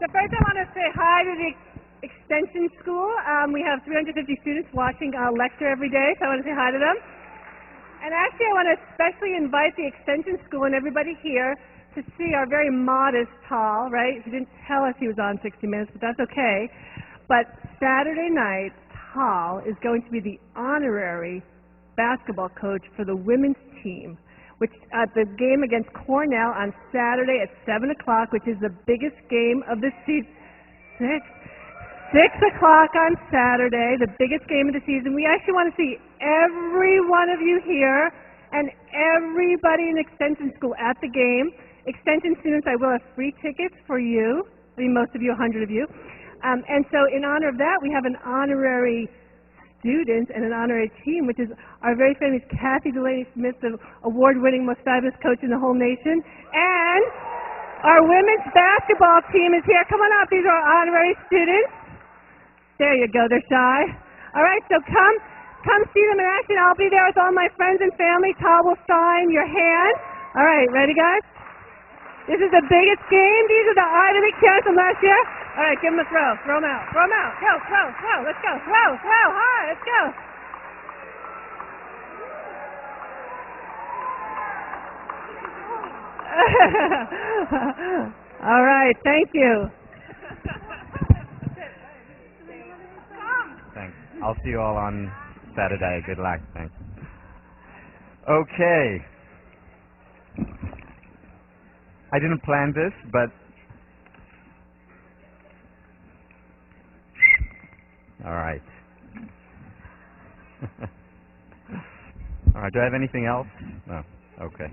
So first I want to say hi to the Extension School. We have 350 students watching our lecture every day, so I want to say hi to them. And actually I want to especially invite the Extension School and everybody here to see our very modest Tal, right? He didn't tell us he was on 60 Minutes, but that's okay. But Saturday night, Tal is going to be the honorary basketball coach for the women's team, which at the game against Cornell on Saturday at 7 o'clock, which is the biggest game of the season. 6 o'clock on Saturday, the biggest game of the season. We actually want to see every one of you here and everybody in Extension School at the game. Extension students, I will have free tickets for you. I mean, most of you, 100 of you. And so in honor of that, we have an honorary student and an honorary team, which is our very famous Kathy Delaney Smith, the award-winning, most fabulous coach in the whole nation. And our women's basketball team is here. Come on up. These are our honorary students. There you go. They're shy. All right, so come see them in action. I'll be there with all my friends and family. Tal will sign your hand. All right, ready, guys? This is the biggest game. These are the Ivy League champs from last year. All right, give them a throw. Throw them out. Throw them out. Go, throw, throw. Let's go. Throw, throw. Hard. Let's go. All right, thank you. Thanks. I'll see you all on Saturday. Good luck. Thanks. Okay. I didn't plan this, but all right. All right. Do I have anything else? No. Okay.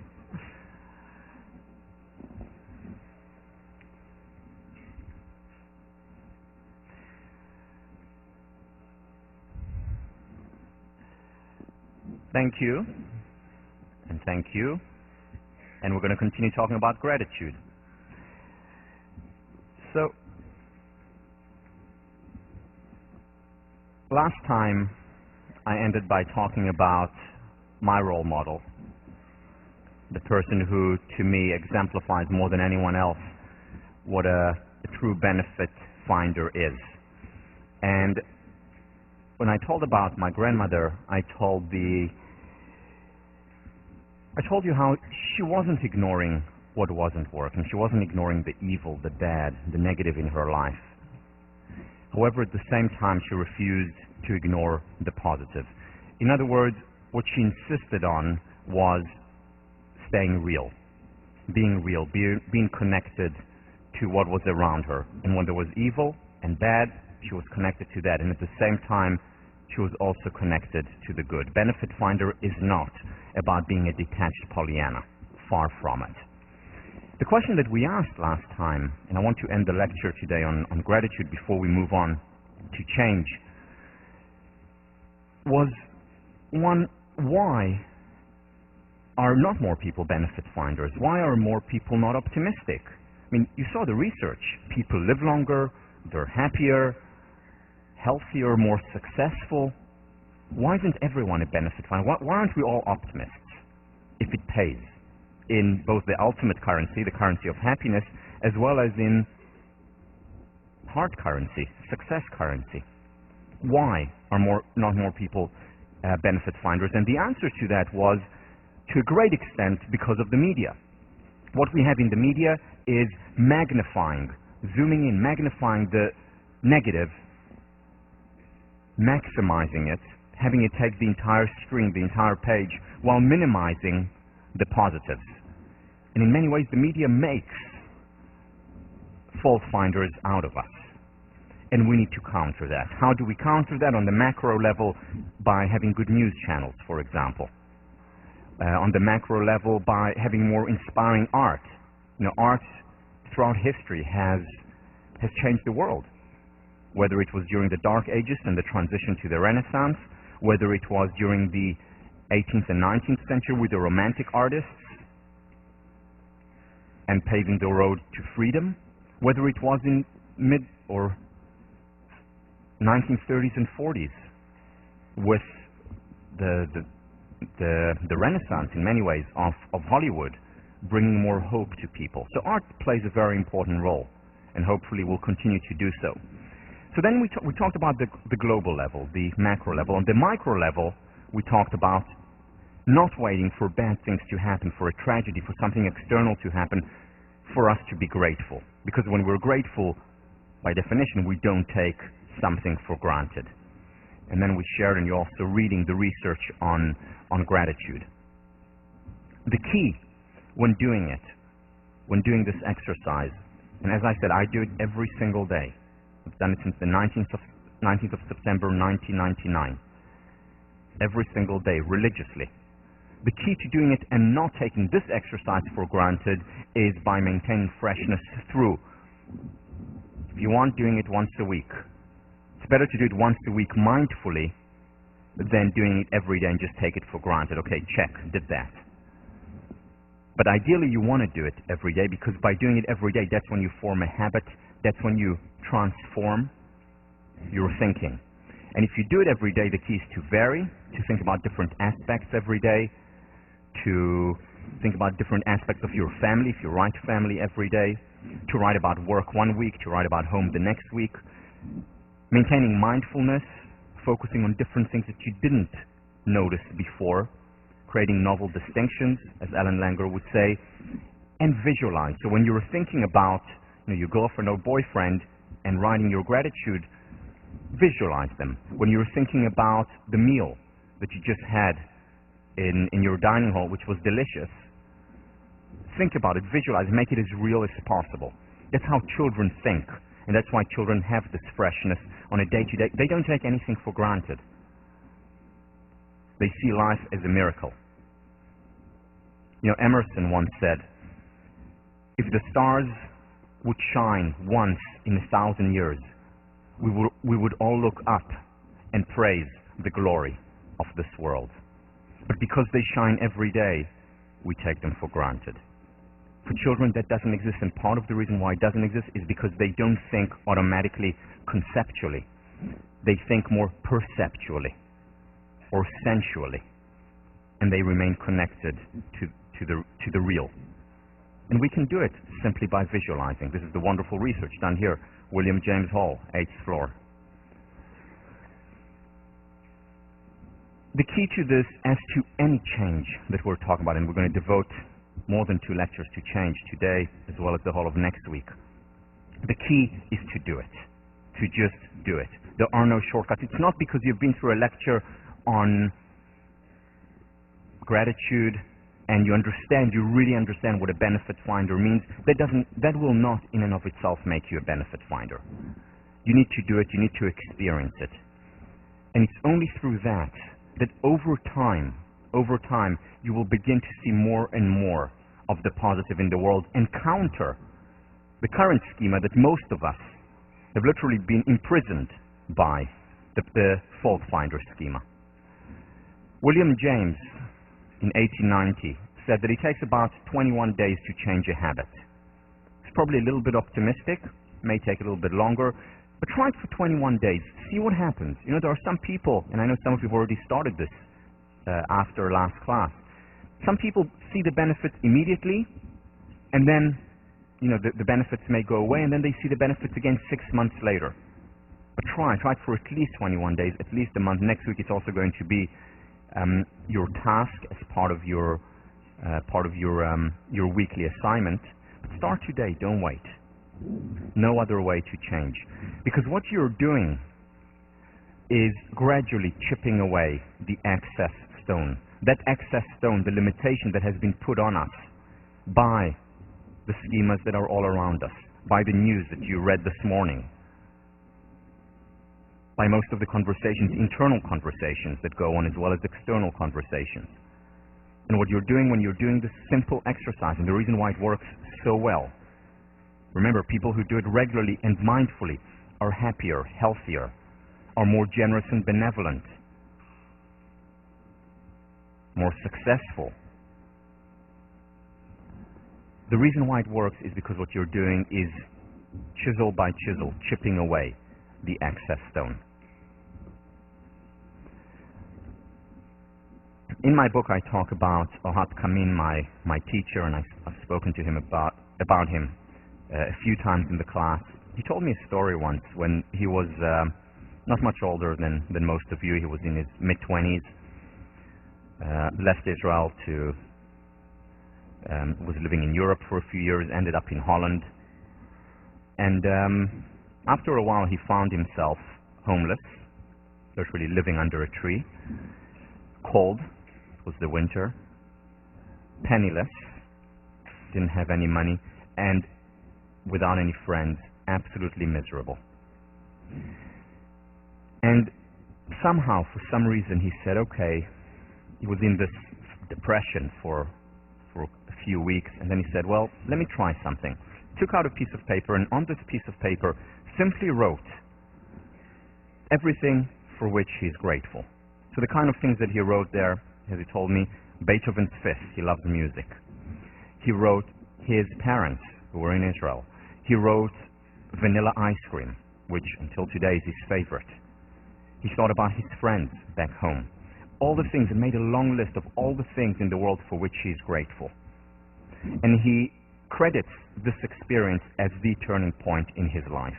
Thank you, and thank you, and we're going to continue talking about gratitude. So, last time I ended by talking about my role model, the person who, to me, exemplifies more than anyone else what a true benefit finder is. And when I told about my grandmother, I told you how she wasn't ignoring what wasn't working. She wasn't ignoring the evil, the bad, the negative in her life. However, at the same time, she refused to ignore the positive. In other words, what she insisted on was staying real, being connected to what was around her. And when there was evil and bad, she was connected to that. And at the same time, she was also connected to the good. Benefit finder is not about being a detached Pollyanna. Far from it. The question that we asked last time, and I want to end the lecture today on gratitude before we move on to change, was one, why are not more people benefit finders? Why are more people not optimistic? I mean, you saw the research. People live longer, they're happier, healthier, more successful. Why isn't everyone a benefit finder? Why aren't we all optimists if it pays in both the ultimate currency, the currency of happiness, as well as in hard currency, success currency? Why are not more people benefit finders? And the answer to that was, to a great extent, because of the media. What we have in the media is magnifying, zooming in, magnifying the negative, maximizing it, having it take the entire screen, the entire page, while minimizing the positives. And in many ways, the media makes fault finders out of us. And we need to counter that. How do we counter that? On the macro level, by having good news channels, for example. On the macro level, by having more inspiring art. You know, art throughout history has changed the world. Whether it was during the Dark Ages and the transition to the Renaissance, whether it was during the 18th and 19th century with the Romantic artists and paving the road to freedom, whether it was in mid or 1930s and 40s with the Renaissance, in many ways, of Hollywood, bringing more hope to people. So art plays a very important role. and hopefully we'll continue to do so. So then we talked about the global level, the macro level. On the micro level, we talked about not waiting for bad things to happen, for a tragedy, for something external to happen, for us to be grateful. Because when we're grateful, by definition, we don't take something for granted. And then we shared, and you're also reading the research on gratitude. The key when doing it, when doing this exercise, and as I said, I do it every single day. I've done it since the 19th of September 1999. Every single day, religiously. The key to doing it and not taking this exercise for granted is by maintaining freshness through. If you want, doing it once a week. It's better to do it once a week mindfully than doing it every day and just take it for granted. Okay, check, did that. But ideally you want to do it every day, because by doing it every day, that's when you form a habit, that's when you transform your thinking. And if you do it every day, the key is to vary, to think about different aspects every day, to think about different aspects of your family, if you write family every day, to write about work one week, to write about home the next week, maintaining mindfulness, focusing on different things that you didn't notice before, creating novel distinctions, as Alan Langer would say, and visualize. So when you're thinking about your girlfriend or boyfriend and writing your gratitude, visualize them. When you're thinking about the meal that you just had in your dining hall, which was delicious, think about it, visualize, make it as real as possible. That's how children think, and that's why children have this freshness on a day-to-day. They don't take anything for granted. They see life as a miracle. Emerson once said, if the stars would shine once in 1,000 years, we would all look up and praise the glory of this world. But because they shine every day, we take them for granted. For children, that doesn't exist, and part of the reason why it doesn't exist is because they don't think automatically conceptually. They think more perceptually or sensually, and they remain connected to the real. And we can do it simply by visualizing. This is the wonderful research done here, William James Hall, 8th floor. The key to this, as to any change that we're talking about, and we're going to devote more than 2 lectures to change today, as well as the whole of next week, the key is to do it, to just do it. There are no shortcuts. It's not because you've been through a lecture on gratitude and you really understand what a benefit finder means. That will not in and of itself make you a benefit finder. You need to do it, you need to experience it. And it's only through that over time, you will begin to see more and more of the positive in the world and counter the current schema that most of us have literally been imprisoned by, the fault finder schema. William James, in 1890, said that it takes about 21 days to change a habit. It's probably a little bit optimistic, may take a little bit longer, but try it for 21 days. See what happens. There are some people, and I know some of you have already started this after last class. Some people see the benefits immediately, and then the benefits may go away, and then they see the benefits again 6 months later. But try it for at least 21 days, at least a month. Next week it's also going to be your task as part of your weekly assignment. But start today, don't wait. No other way to change. Because what you're doing is gradually chipping away the excess stone. That excess stone, the limitation that has been put on us by the schemas that are all around us, by the news that you read this morning, by most of the conversations, internal conversations that go on, as well as external conversations. And what you're doing when you're doing this simple exercise, and the reason why it works so well, remember, people who do it regularly and mindfully are happier, healthier, are more generous and benevolent, more successful. The reason why it works is because what you're doing is chisel by chisel, chipping away the excess stone. In my book, I talk about Ohad Kamin, my teacher, and I've spoken to him about him a few times in the class. He told me a story once when he was not much older than most of you. He was in his mid-20s, left Israel to, was living in Europe for a few years, ended up in Holland. And after a while, he found himself homeless, literally living under a tree. Cold, it was the winter, penniless, didn't have any money, and without any friends, absolutely miserable. And somehow, for some reason, he said, okay, he was in this depression for a few weeks, and then he said, well, let me try something. Took out a piece of paper, and on this piece of paper simply wrote everything for which he's grateful. So the kind of things that he wrote there, as he told me, Beethoven's Fifth, he loves music. He wrote his parents, who were in Israel. He wrote vanilla ice cream, which until today is his favorite. He thought about his friends back home. All the things, and made a long list of all the things in the world for which he's grateful. And he credits this experience as the turning point in his life.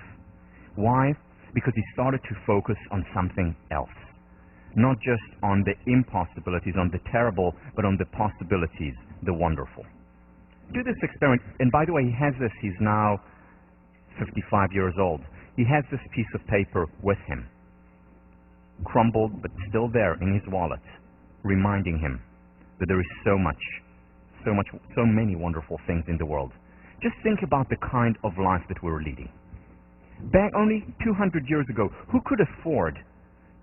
Why? Because he started to focus on something else. Not just on the impossibilities, on the terrible, but on the possibilities, the wonderful. Do this experiment, and by the way, he has this, he's now 55 years old. He has this piece of paper with him, crumbled but still there in his wallet, reminding him that there is so many wonderful things in the world. Just think about the kind of life that we're leading. Back only 200 years ago, who could afford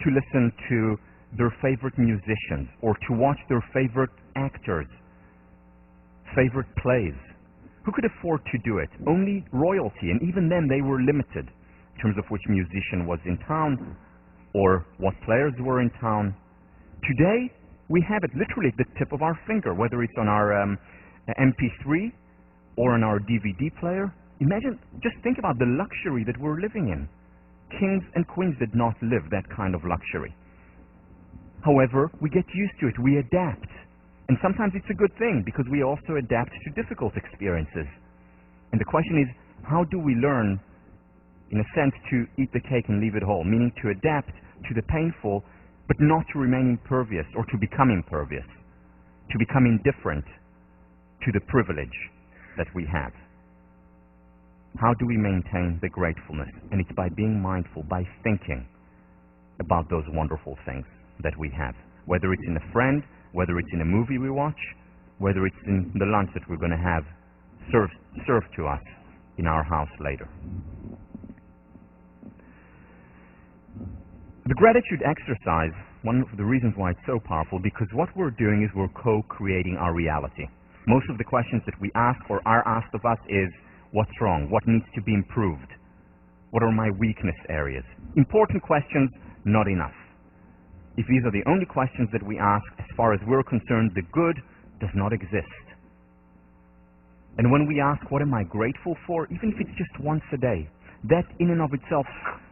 to listen to their favorite musicians or to watch their favorite actors, favorite plays? Who could afford to do it? Only royalty, and even then they were limited in terms of which musician was in town or what players were in town. Today, we have it literally at the tip of our finger, whether it's on our MP3 or on our DVD player. Imagine, just think about the luxury that we're living in. Kings and queens did not live that kind of luxury. However, we get used to it, we adapt. And sometimes it's a good thing because we also adapt to difficult experiences. And the question is, how do we learn, in a sense, to eat the cake and leave it whole, meaning to adapt to the painful, but not to remain impervious or to become impervious, to become indifferent to the privilege that we have. How do we maintain the gratefulness? And it's by being mindful, by thinking about those wonderful things that we have, whether it's in a friend, whether it's in a movie we watch, whether it's in the lunch that we're going to have served to us in our house later. The gratitude exercise, one of the reasons why it's so powerful, because what we're doing is we're co-creating our reality. Most of the questions that we ask or are asked of us is, what's wrong? What needs to be improved? What are my weakness areas? Important questions, not enough. If these are the only questions that we ask, as far as we're concerned, the good does not exist. And when we ask, what am I grateful for? Even if it's just once a day, that in and of itself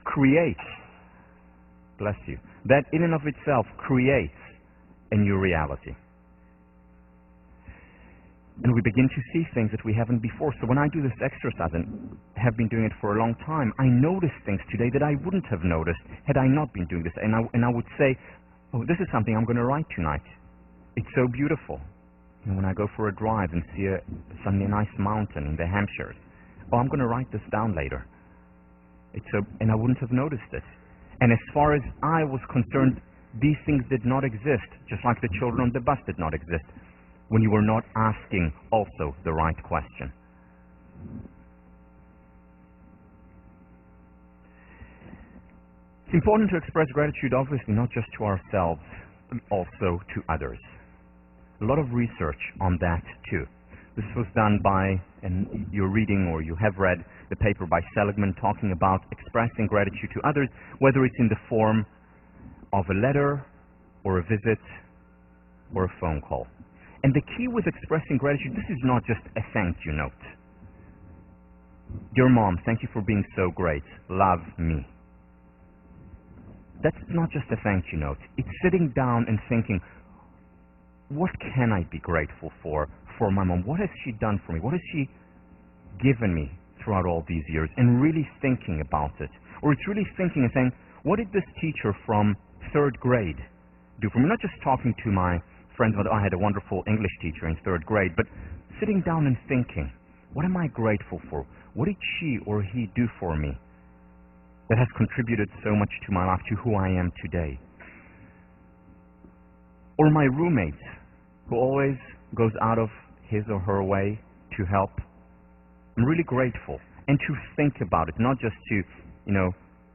creates, bless you, that in and of itself creates a new reality. And we begin to see things that we haven't before. So when I do this exercise, and have been doing it for a long time, I notice things today that I wouldn't have noticed had I not been doing this. And I would say, oh, this is something I'm going to write tonight. It's so beautiful. And when I go for a drive and see some nice mountain in the Hampshires, oh, I'm going to write this down later. And I wouldn't have noticed this. And as far as I was concerned, these things did not exist, just like the children on the bus did not exist, when you were not asking also the right question. It's important to express gratitude, obviously, not just to ourselves, but also to others. A lot of research on that, too. This was done by, and you're reading or you have read the paper by Seligman talking about expressing gratitude to others, whether it's in the form of a letter or a visit or a phone call. And the key with expressing gratitude, this is not just a thank you note. Dear Mom, thank you for being so great. Love me. That's not just a thank you note. It's sitting down and thinking, what can I be grateful for my mom? What has she done for me? What has she given me throughout all these years and really thinking about it. Or it's really thinking and saying, what did this teacher from 3rd grade do for me? Not just talking to my friends about, I had a wonderful English teacher in 3rd grade, but sitting down and thinking, what am I grateful for? What did she or he do for me that has contributed so much to my life, to who I am today? Or my roommate, who always goes out of his or her way to help. I'm really grateful. And to think about it, not just to,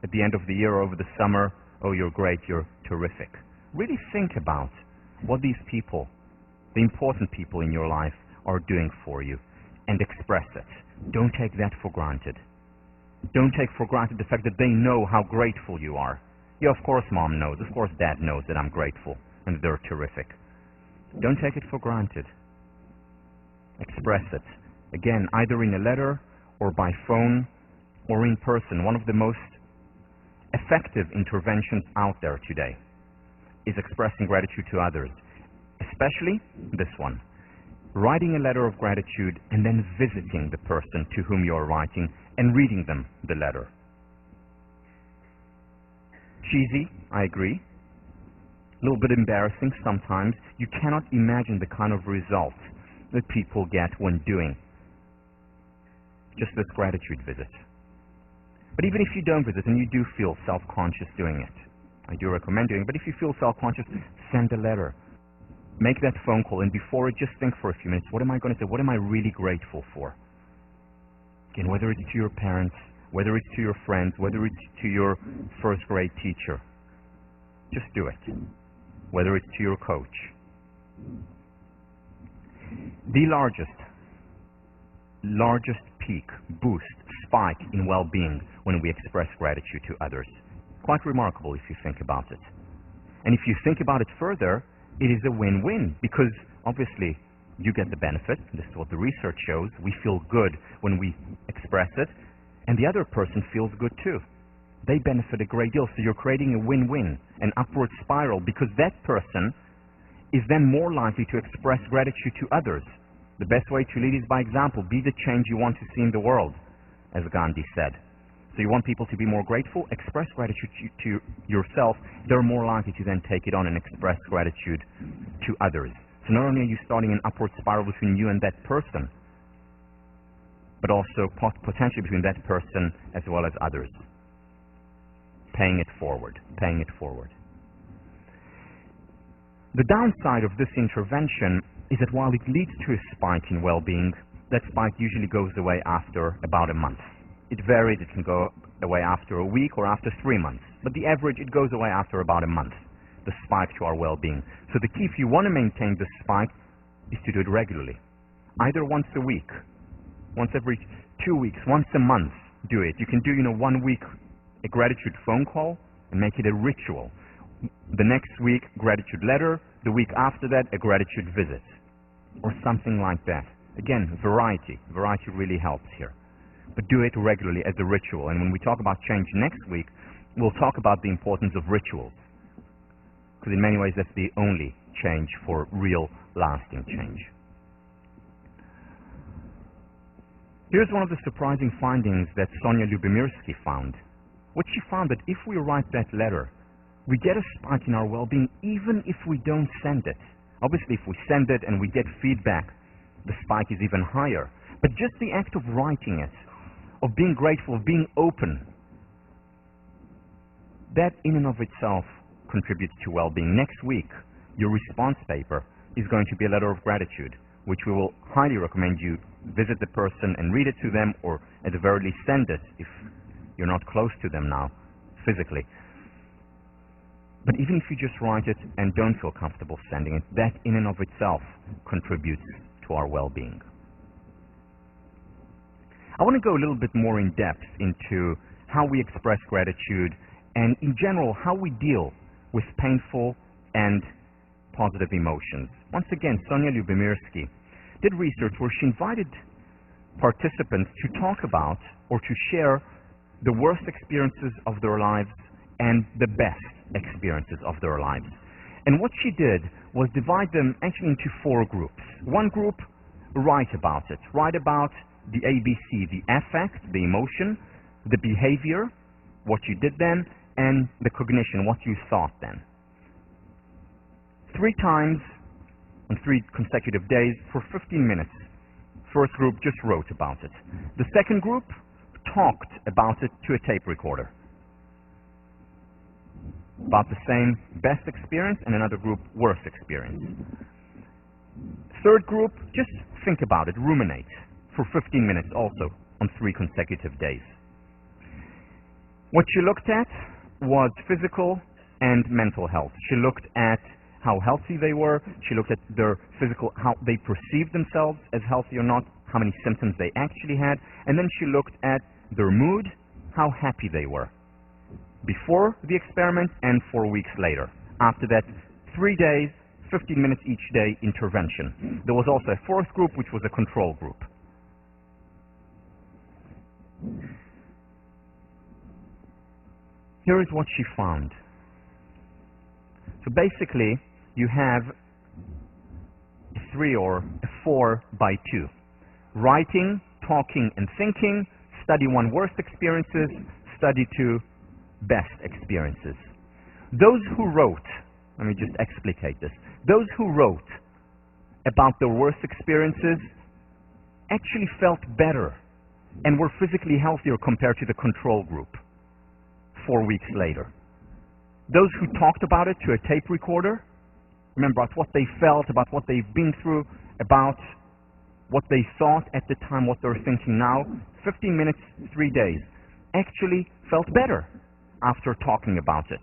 at the end of the year or over the summer, oh, you're great, you're terrific. Really think about what these people, the important people in your life, are doing for you and express it. Don't take that for granted. Don't take for granted the fact that they know how grateful you are. Yeah, of course mom knows, of course dad knows that I'm grateful and that they're terrific. Don't take it for granted. Express it. Again, either in a letter or by phone or in person. One of the most effective interventions out there today is expressing gratitude to others, especially this one. Writing a letter of gratitude and then visiting the person to whom you are writing and reading them the letter. Cheesy, I agree. A little bit embarrassing sometimes. You cannot imagine the kind of results that people get when doing just this gratitude visit. But even if you don't visit and you do feel self-conscious doing it, I do recommend doing it, but if you feel self-conscious, send a letter. Make that phone call, and before it, just think for a few minutes, what am I going to say? What am I really grateful for? Again, whether it's to your parents, whether it's to your friends, whether it's to your 1st grade teacher, just do it. Whether it's to your coach. The largest peak, boost, spike in well-being when we express gratitude to others. Quite remarkable if you think about it. And if you think about it further, it is a win-win, because obviously you get the benefit. This is what the research shows. We feel good when we express it, and the other person feels good too. They benefit a great deal, so you're creating a win-win, an upward spiral, because that person is then more likely to express gratitude to others. The best way to lead is by example. Be the change you want to see in the world, as Gandhi said. So you want people to be more grateful? Express gratitude to yourself. They're more likely to then take it on and express gratitude to others. So not only are you starting an upward spiral between you and that person, but also potentially between that person as well as others. Paying it forward. Paying it forward. The downside of this intervention is that while it leads to a spike in well-being, that spike usually goes away after about a month. It varies. It can go away after a week or after 3 months. But the average, it goes away after about a month, the spike to our well-being. So the key, if you want to maintain this spike, is to do it regularly. Either once a week, once every 2 weeks, once a month, do it. You can do, 1 week a gratitude phone call and make it a ritual. The next week, gratitude letter. The week after that, a gratitude visit. Or something like that. Again, variety. Variety really helps here. But do it regularly as a ritual. And when we talk about change next week, we'll talk about the importance of rituals. Because in many ways, that's the only change for real, lasting change. Here's one of the surprising findings that Sonia Lyubomirsky found. What she found, that if we write that letter, we get a spike in our well-being even if we don't send it. Obviously, if we send it and we get feedback, the spike is even higher. But just the act of writing it, of being grateful, of being open, that in and of itself contributes to well-being. Next week, your response paper is going to be a letter of gratitude, which we will highly recommend you visit the person and read it to them, or at the very least send it if you're not close to them now physically. But even if you just write it and don't feel comfortable sending it, that in and of itself contributes to our well-being. I want to go a little bit more in depth into how we express gratitude and, in general, how we deal with painful and positive emotions. Once again, Sonia Lyubomirsky did research where she invited participants to talk about or to share the worst experiences of their lives and the best experiences of their lives. And what she did was divide them actually into 4 groups. One group, write about it. Write about the ABC, the affect, the emotion, the behavior, what you did then, and the cognition, what you thought then. 3 times on 3 consecutive days for 15 minutes. First group just wrote about it. The second group talked about it to a tape recorder. About the same best experience, and another group worst experience. Third group, just think about it, ruminate for 15 minutes also on 3 consecutive days. What she looked at was physical and mental health. She looked at how healthy they were. She looked at their physical, how they perceived themselves as healthy or not, how many symptoms they actually had, and then she looked at their mood, how happy they were before the experiment and 4 weeks later. After that, 3 days, 15 minutes each day intervention. There was also a 4th group, which was a control group. Here is what she found. So basically, you have a 3 or a 4 by 2. Writing, talking, and thinking. Study 1 worst experiences, study 2 best experiences. Those who wrote, let me just explicate this, those who wrote about their worst experiences actually felt better and were physically healthier compared to the control group 4 weeks later. Those who talked about it to a tape recorder, remember about what they felt, about what they've been through, about what they thought at the time, what they're thinking now, 15 minutes, 3 days, actually felt better after talking about it.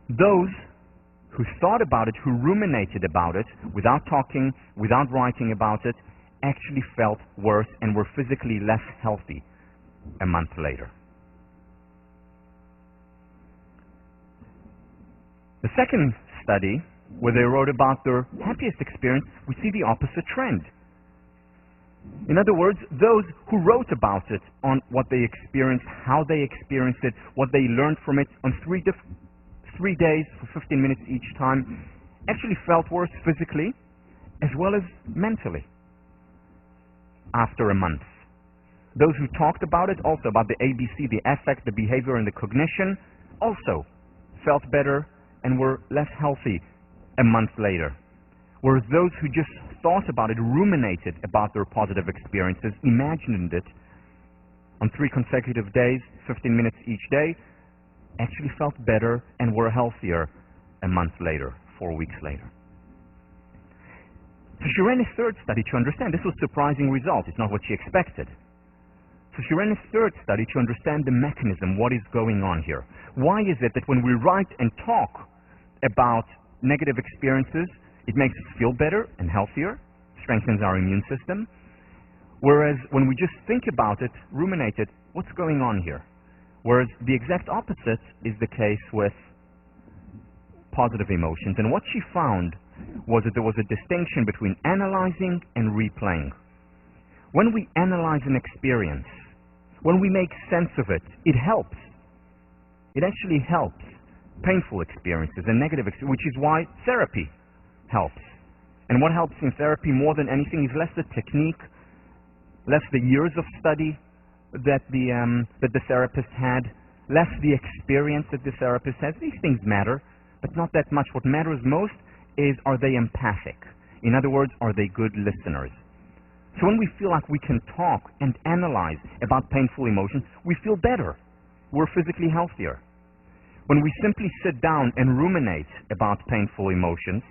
Those who thought about it, who ruminated about it, without talking, without writing about it, actually felt worse and were physically less healthy a month later. The second study, where they wrote about their happiest experience, we see the opposite trend. In other words, those who wrote about it, on what they experienced, how they experienced it, what they learned from it, on 3 days for 15 minutes each time, actually felt worse physically as well as mentally after a month. Those who talked about it, also about the ABC, the affect, the behavior, and the cognition, also felt better and were less healthy a month later. Whereas those who just thought about it, ruminated about their positive experiences, imagined it on 3 consecutive days, 15 minutes each day, actually felt better and were healthier a month later, 4 weeks later. So she ran a 3rd study to understand. This was a surprising result. It's not what she expected. So she ran a 3rd study to understand the mechanism, what is going on here. Why is it that when we write and talk about negative experiences, it makes us feel better and healthier, strengthens our immune system, whereas when we just think about it, ruminate it, what's going on here? Whereas the exact opposite is the case with positive emotions. And what she found was that there was a distinction between analyzing and replaying. When we analyze an experience, when we make sense of it, it helps. It actually helps painful experiences and negative experiences, which is why therapy helps. And what helps in therapy more than anything is less the technique, less the years of study that the therapist had, less the experience that the therapist has. These things matter, but not that much. What matters most is, are they empathic? In other words, are they good listeners? So when we feel like we can talk and analyze about painful emotions, we feel better. We're physically healthier. When we simply sit down and ruminate about painful emotions,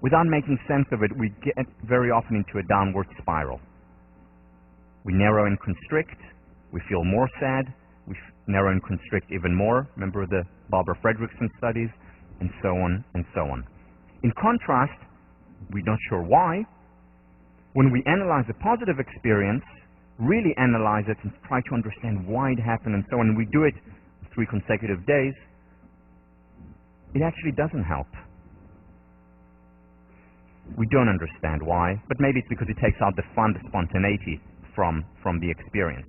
without making sense of it, we get very often into a downward spiral. We narrow and constrict, we feel more sad, we narrow and constrict even more. Remember the Barbara Fredrickson studies, and so on and so on. In contrast, we're not sure why, when we analyze a positive experience, really analyze it and try to understand why it happened and so on, and we do it 3 consecutive days, it actually doesn't help. We don't understand why, but maybe it's because it takes out the fun, the spontaneity from the experience.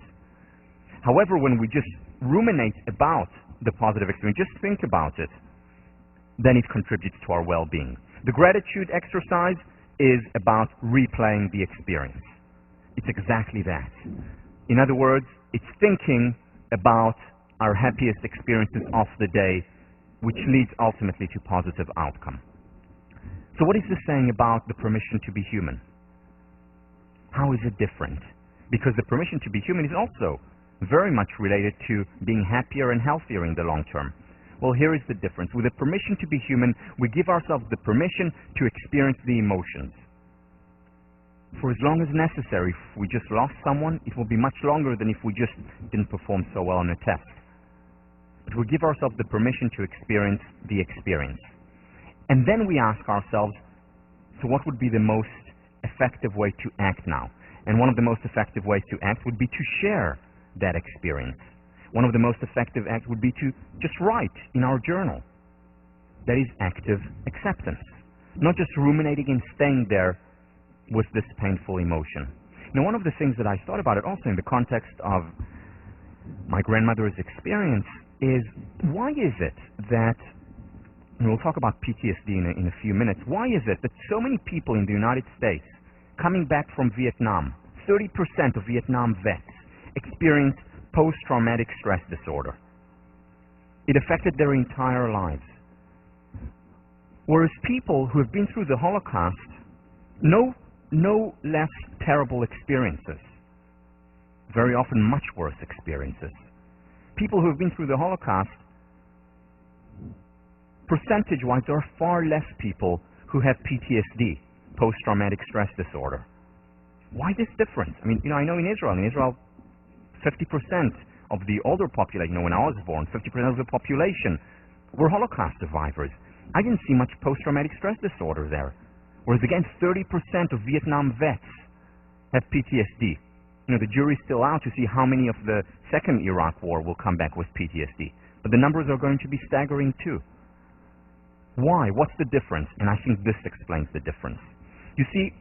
However, when we just ruminate about the positive experience, just think about it, then it contributes to our well-being. The gratitude exercise is about replaying the experience. It's exactly that. In other words, it's thinking about our happiest experiences of the day, which leads ultimately to positive outcome. So what is this saying about the permission to be human? How is it different? Because the permission to be human is also very much related to being happier and healthier in the long term. Well, here is the difference. With the permission to be human, we give ourselves the permission to experience the emotions. For as long as necessary, if we just lost someone, it will be much longer than if we just didn't perform so well on a test. But we give ourselves the permission to experience the experience. And then we ask ourselves, so what would be the most effective way to act now? And one of the most effective ways to act would be to share that experience. One of the most effective acts would be to just write in our journal. That is active acceptance. Not just ruminating and staying there with this painful emotion. Now, one of the things that I thought about it also in the context of my grandmother's experience is, why is it that, and we'll talk about PTSD in a few minutes, why is it that so many people in the United States coming back from Vietnam, 30% of Vietnam vets experienced post-traumatic stress disorder? It affected their entire lives. Whereas people who have been through the Holocaust know no less terrible experiences, very often much worse experiences. People who have been through the Holocaust, percentage-wise, there are far less people who have PTSD, post-traumatic stress disorder. Why this difference? I mean, I know in Israel, 50% of the older population, when I was born, 50% of the population were Holocaust survivors. I didn't see much post-traumatic stress disorder there. Whereas again, 30% of Vietnam vets have PTSD. The jury's still out to see how many of the second Iraq War will come back with PTSD. But the numbers are going to be staggering too. Why? What's the difference? And I think this explains the difference. You see,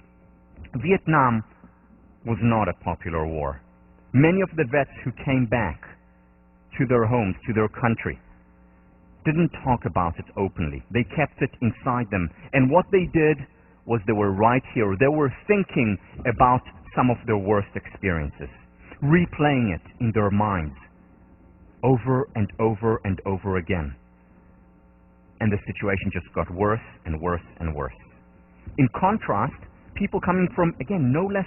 Vietnam was not a popular war. Many of the vets who came back to their homes, to their country, didn't talk about it openly. They kept it inside them. And what they did was they were right here. They were thinking about some of their worst experiences, replaying it in their minds over and over and over again. And the situation just got worse and worse and worse. In contrast, people coming from, again, no less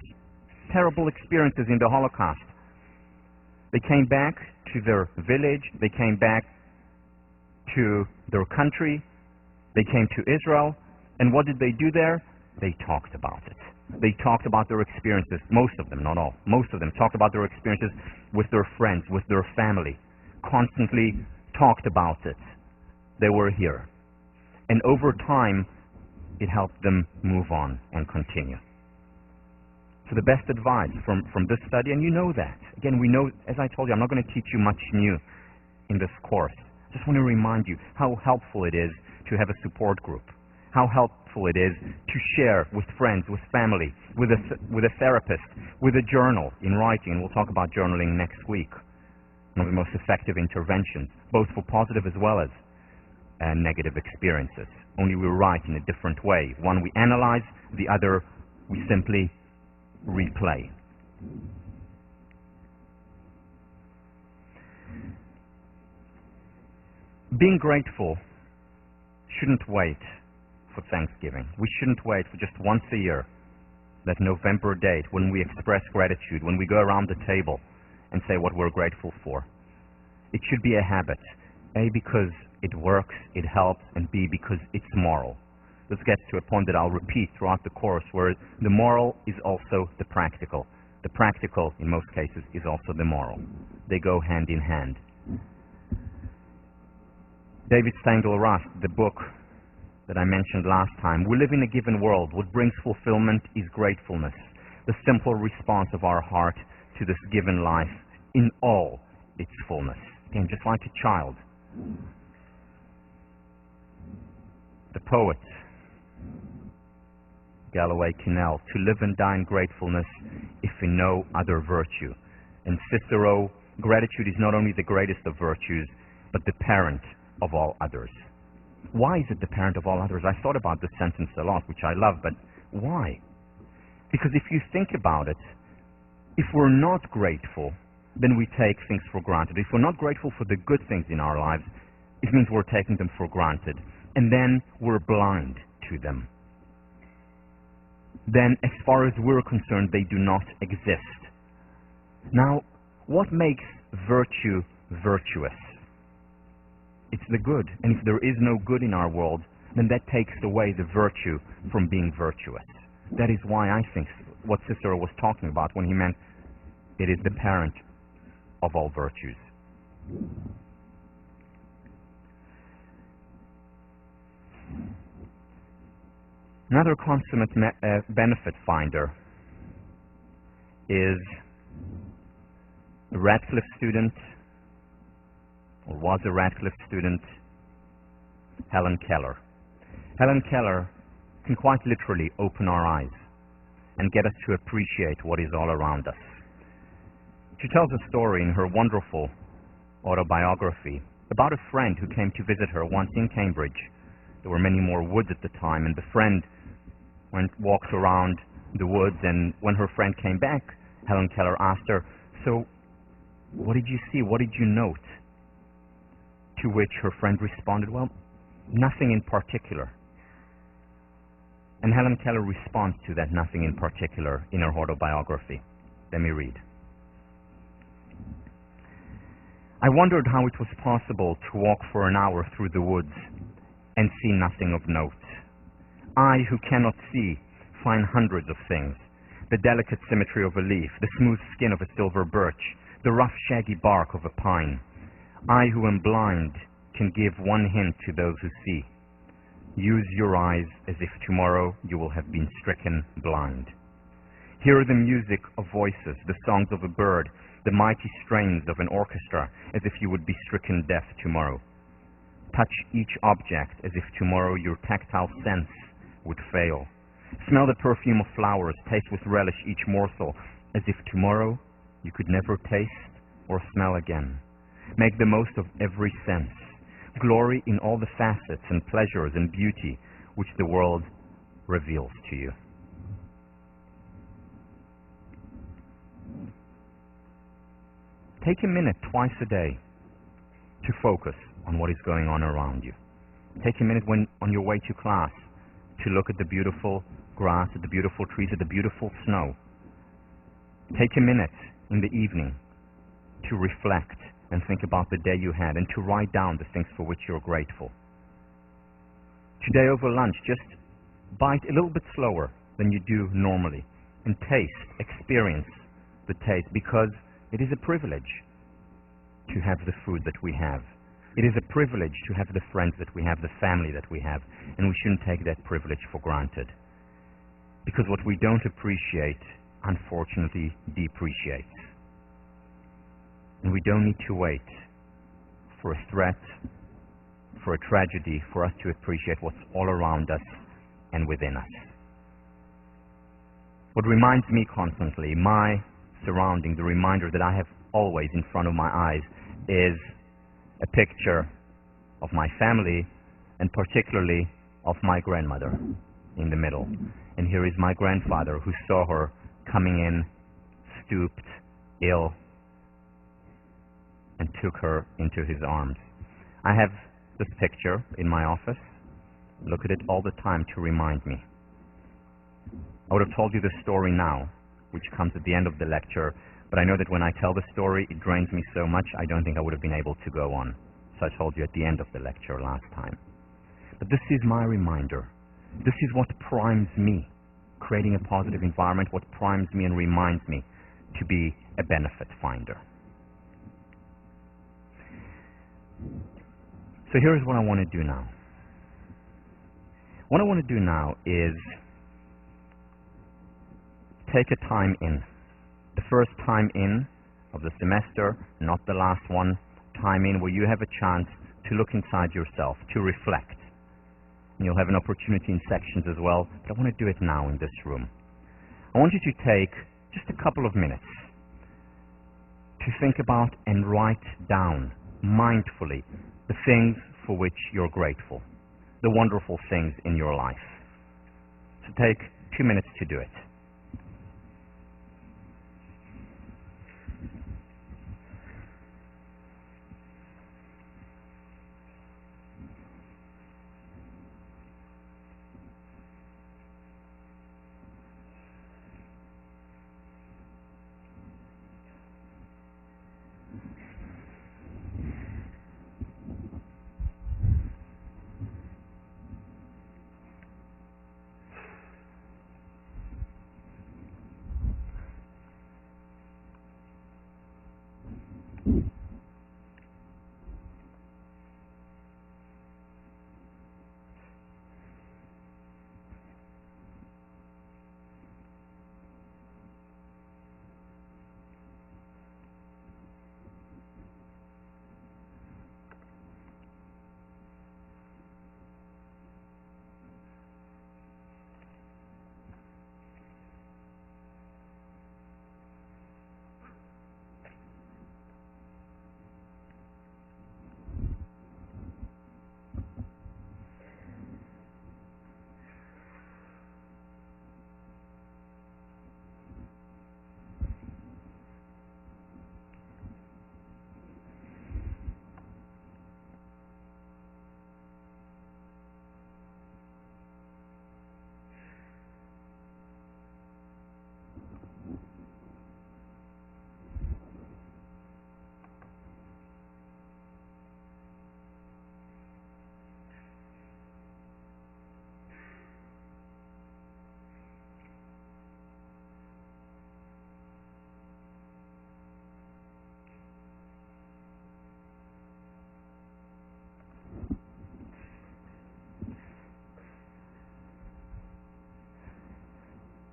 terrible experiences in the Holocaust, they came back to their village, they came back to their country, they came to Israel, and what did they do there? They talked about it. They talked about their experiences, most of them, not all, most of them talked about their experiences with their friends, with their family, constantly talked about it. They were here. And over time, it helped them move on and continue. So the best advice from this study, and you know that. Again, we know, as I told you, I'm not going to teach you much new in this course. Just want to remind you how helpful it is to have a support group, how helpful it is to share with friends, with family, with a therapist, with a journal in writing, and we'll talk about journaling next week. One of the most effective interventions, both for positive as well as negative experiences. Only we write in a different way. One we analyze, the other we simply replay. Being grateful shouldn't wait for Thanksgiving. We shouldn't wait for just once a year, that November date when we express gratitude, when we go around the table and say what we're grateful for. It should be a habit. A, because it works, it helps, and B, because it's moral. This gets to a point that I'll repeat throughout the course, where the moral is also the practical. The practical, in most cases, is also the moral. They go hand in hand. David Stengel-Rast, the book that I mentioned last time, we live in a given world. What brings fulfillment is gratefulness, the simple response of our heart to this given life in all its fullness. Again, just like a child. The poet, Galloway Kinnell, to live and die in gratefulness if in no other virtue. And Cicero, gratitude is not only the greatest of virtues, but the parent of all others. Why is it the parent of all others? I thought about this sentence a lot, which I love, but Why? Because if you think about it, if we're not grateful, then we take things for granted. If we're not grateful for the good things in our lives, it means we're taking them for granted. And then we're blind to them. Then, as far as we're concerned, they do not exist. Now, what makes virtue virtuous? It's the good. And if there is no good in our world, then that takes away the virtue from being virtuous. That is why I think what Cicero was talking about when he meant it is the parent of all virtues. Another consummate benefit finder is a Radcliffe student, or was a Radcliffe student, Helen Keller. Helen Keller can quite literally open our eyes and get us to appreciate what is all around us. She tells a story in her wonderful autobiography about a friend who came to visit her once in Cambridge. There were many more woods at the time, and the friend walked around the woods, and when her friend came back, Helen Keller asked her, "So, what did you see? What did you note?" To which her friend responded, "Well, nothing in particular." And Helen Keller responds to that nothing in particular in her autobiography. Let me read. "I wondered how it was possible to walk for an hour through the woods and see nothing of note. I, who cannot see, find hundreds of things: the delicate symmetry of a leaf, the smooth skin of a silver birch, the rough shaggy bark of a pine. I, who am blind, can give one hint to those who see. Use your eyes as if tomorrow you will have been stricken blind. Hear the music of voices, the songs of a bird, the mighty strains of an orchestra, as if you would be stricken deaf tomorrow. Touch each object as if tomorrow your tactile sense would fail. Smell the perfume of flowers, taste with relish each morsel, as if tomorrow you could never taste or smell again. Make the most of every sense. Glory in all the facets and pleasures and beauty which the world reveals to you." Take a minute twice a day to focus on what is going on around you. Take a minute when on your way to class to look at the beautiful grass, at the beautiful trees, at the beautiful snow. Take a minute in the evening to reflect and think about the day you had and to write down the things for which you're grateful. Today over lunch, just bite a little bit slower than you do normally and taste, experience the taste, because it is a privilege to have the food that we have. It is a privilege to have the friends that we have, the family that we have, and we shouldn't take that privilege for granted. Because what we don't appreciate, unfortunately, depreciates. And we don't need to wait for a threat, for a tragedy, for us to appreciate what's all around us and within us. What reminds me constantly, my surrounding, the reminder that I have always in front of my eyes, is a picture of my family, and particularly of my grandmother in the middle. And here is my grandfather, who saw her coming in, stooped, ill, and took her into his arms. I have this picture in my office. Look at it all the time to remind me. I would have told you the story now, which comes at the end of the lecture, but I know that when I tell the story, it drains me so much, I don't think I would have been able to go on. So I told you at the end of the lecture last time. But this is my reminder. This is what primes me, creating a positive environment, what primes me and reminds me to be a benefit finder. So here's what I want to do now. What I want to do now is take a time in. The first time in of the semester, not the last one, time in where you have a chance to look inside yourself, to reflect. And you'll have an opportunity in sections as well, but I want to do it now in this room. I want you to take just a couple of minutes to think about and write down mindfully the things for which you're grateful, the wonderful things in your life. So take 2 minutes to do it.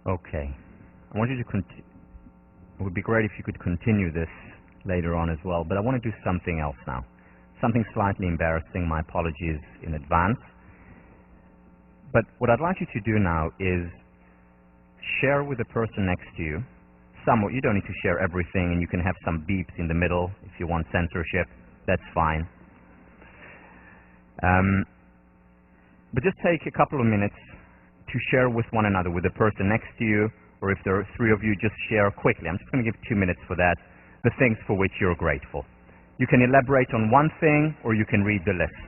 Okay. I want you to continue. It would be great if you could continue this later on as well, but I want to do something else now. Something slightly embarrassing. My apologies in advance. But what I'd like you to do now is share with the person next to you. Somewhat, you don't need to share everything, and you can have some beeps in the middle if you want censorship. That's fine. But just take a couple of minutes to share with one another, with the person next to you, or if there are 3 of you, just share quickly. I'm just going to give 2 minutes for that, the things for which you're grateful. You can elaborate on one thing, or you can read the list.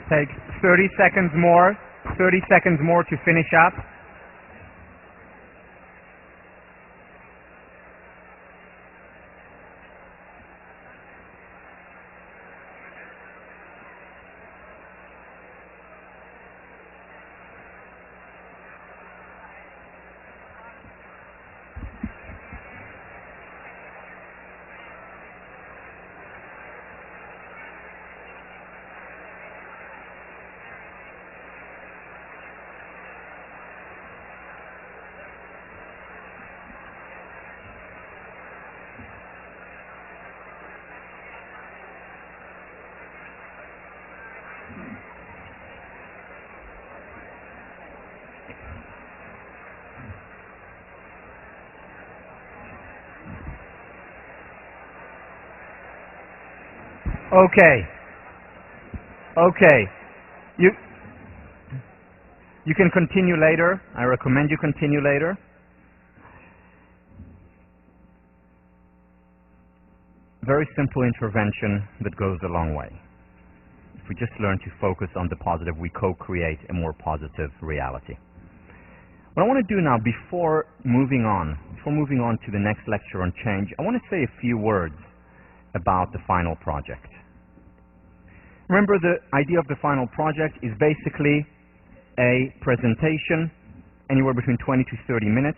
Take 30 seconds more. 30 seconds more to finish up. Okay. You can continue later. I recommend you continue later. Very simple intervention that goes a long way. If we just learn to focus on the positive, we co-create a more positive reality. What I want to do now, before moving on to the next lecture on change, I want to say a few words about the final project. Remember, the idea of the final project is basically a presentation, anywhere between 20 to 30 minutes,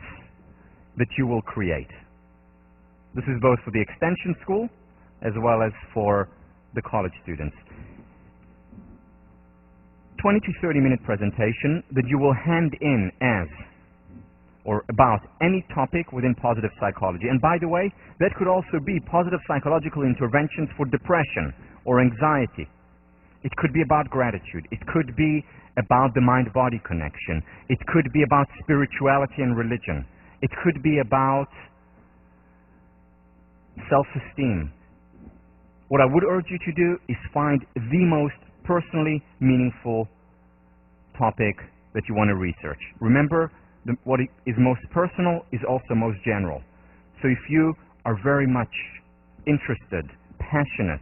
that you will create. This is both for the extension school as well as for the college students. 20 to 30 minute presentation that you will hand in as or about any topic within positive psychology. And by the way, that could also be positive psychological interventions for depression or anxiety. It could be about gratitude. It could be about the mind-body connection. It could be about spirituality and religion. It could be about self-esteem. What I would urge you to do is find the most personally meaningful topic that you want to research. Remember, what is most personal is also most general. So if you are very much interested, passionate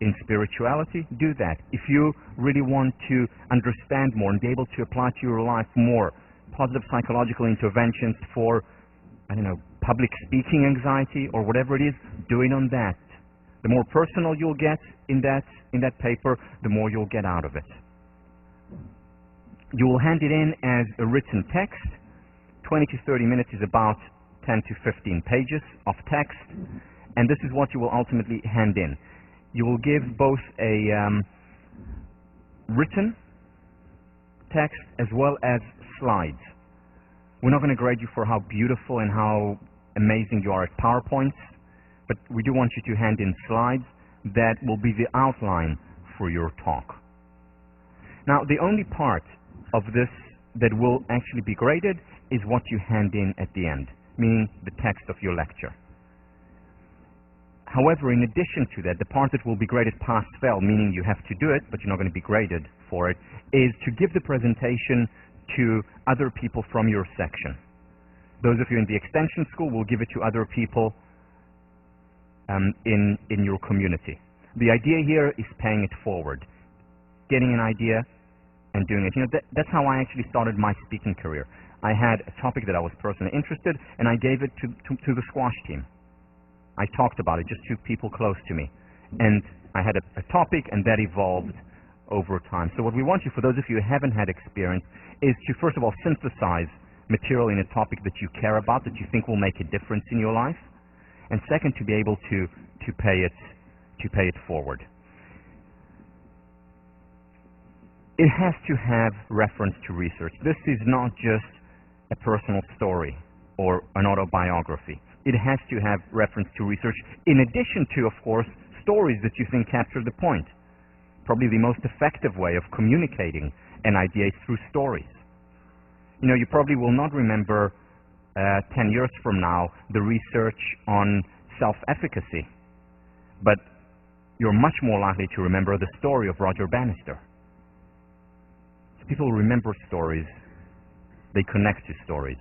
in spirituality, do that. If you really want to understand more and be able to apply to your life more positive psychological interventions for, I don't know, public speaking anxiety or whatever it is, do it on that. The more personal you'll get in that paper, the more you'll get out of it. You will hand it in as a written text. 20 to 30 minutes is about 10 to 15 pages of text, and this is what you will ultimately hand in. You will give both a written text as well as slides. We're not going to grade you for how beautiful and how amazing you are at PowerPoints, but we do want you to hand in slides that will be the outline for your talk. Now, the only part of this that will actually be graded is what you hand in at the end, meaning the text of your lecture. However, in addition to that, the part that will be graded pass-fail, meaning you have to do it, but you're not going to be graded for it, is to give the presentation to other people from your section. Those of you in the extension school will give it to other people in your community. The idea here is paying it forward, getting an idea and doing it. You know, that's how I actually started my speaking career. I had a topic that I was personally interested, and I gave it to the squash team. I talked about it just to people close to me. And I had a topic, and that evolved over time. So what we want you, for those of you who haven't had experience, is to first of all synthesize material in a topic that you care about, that you think will make a difference in your life. And second, to be able to pay it forward. It has to have reference to research. This is not just a personal story or an autobiography. It has to have reference to research, in addition to, of course, stories that you think capture the point. Probably the most effective way of communicating an idea is through stories. You know, you probably will not remember 10 years from now the research on self-efficacy, but you're much more likely to remember the story of Roger Bannister. So people remember stories, they connect to stories.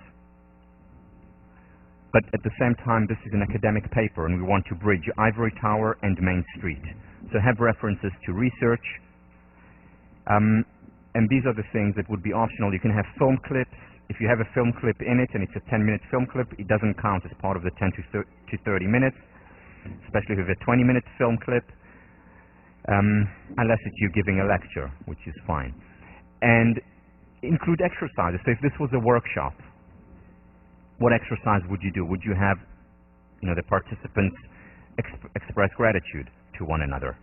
But at the same time, this is an academic paper, and we want to bridge Ivory Tower and Main Street. So have references to research. And these are the things that would be optional. You can have film clips. If you have a film clip in it and it's a 10-minute film clip, it doesn't count as part of the 10 to 30 minutes, especially if you have a 20-minute film clip, unless it's you giving a lecture, which is fine. And include exercises. So if this was a workshop, what exercise would you do? Would you have, the participants express gratitude to one another?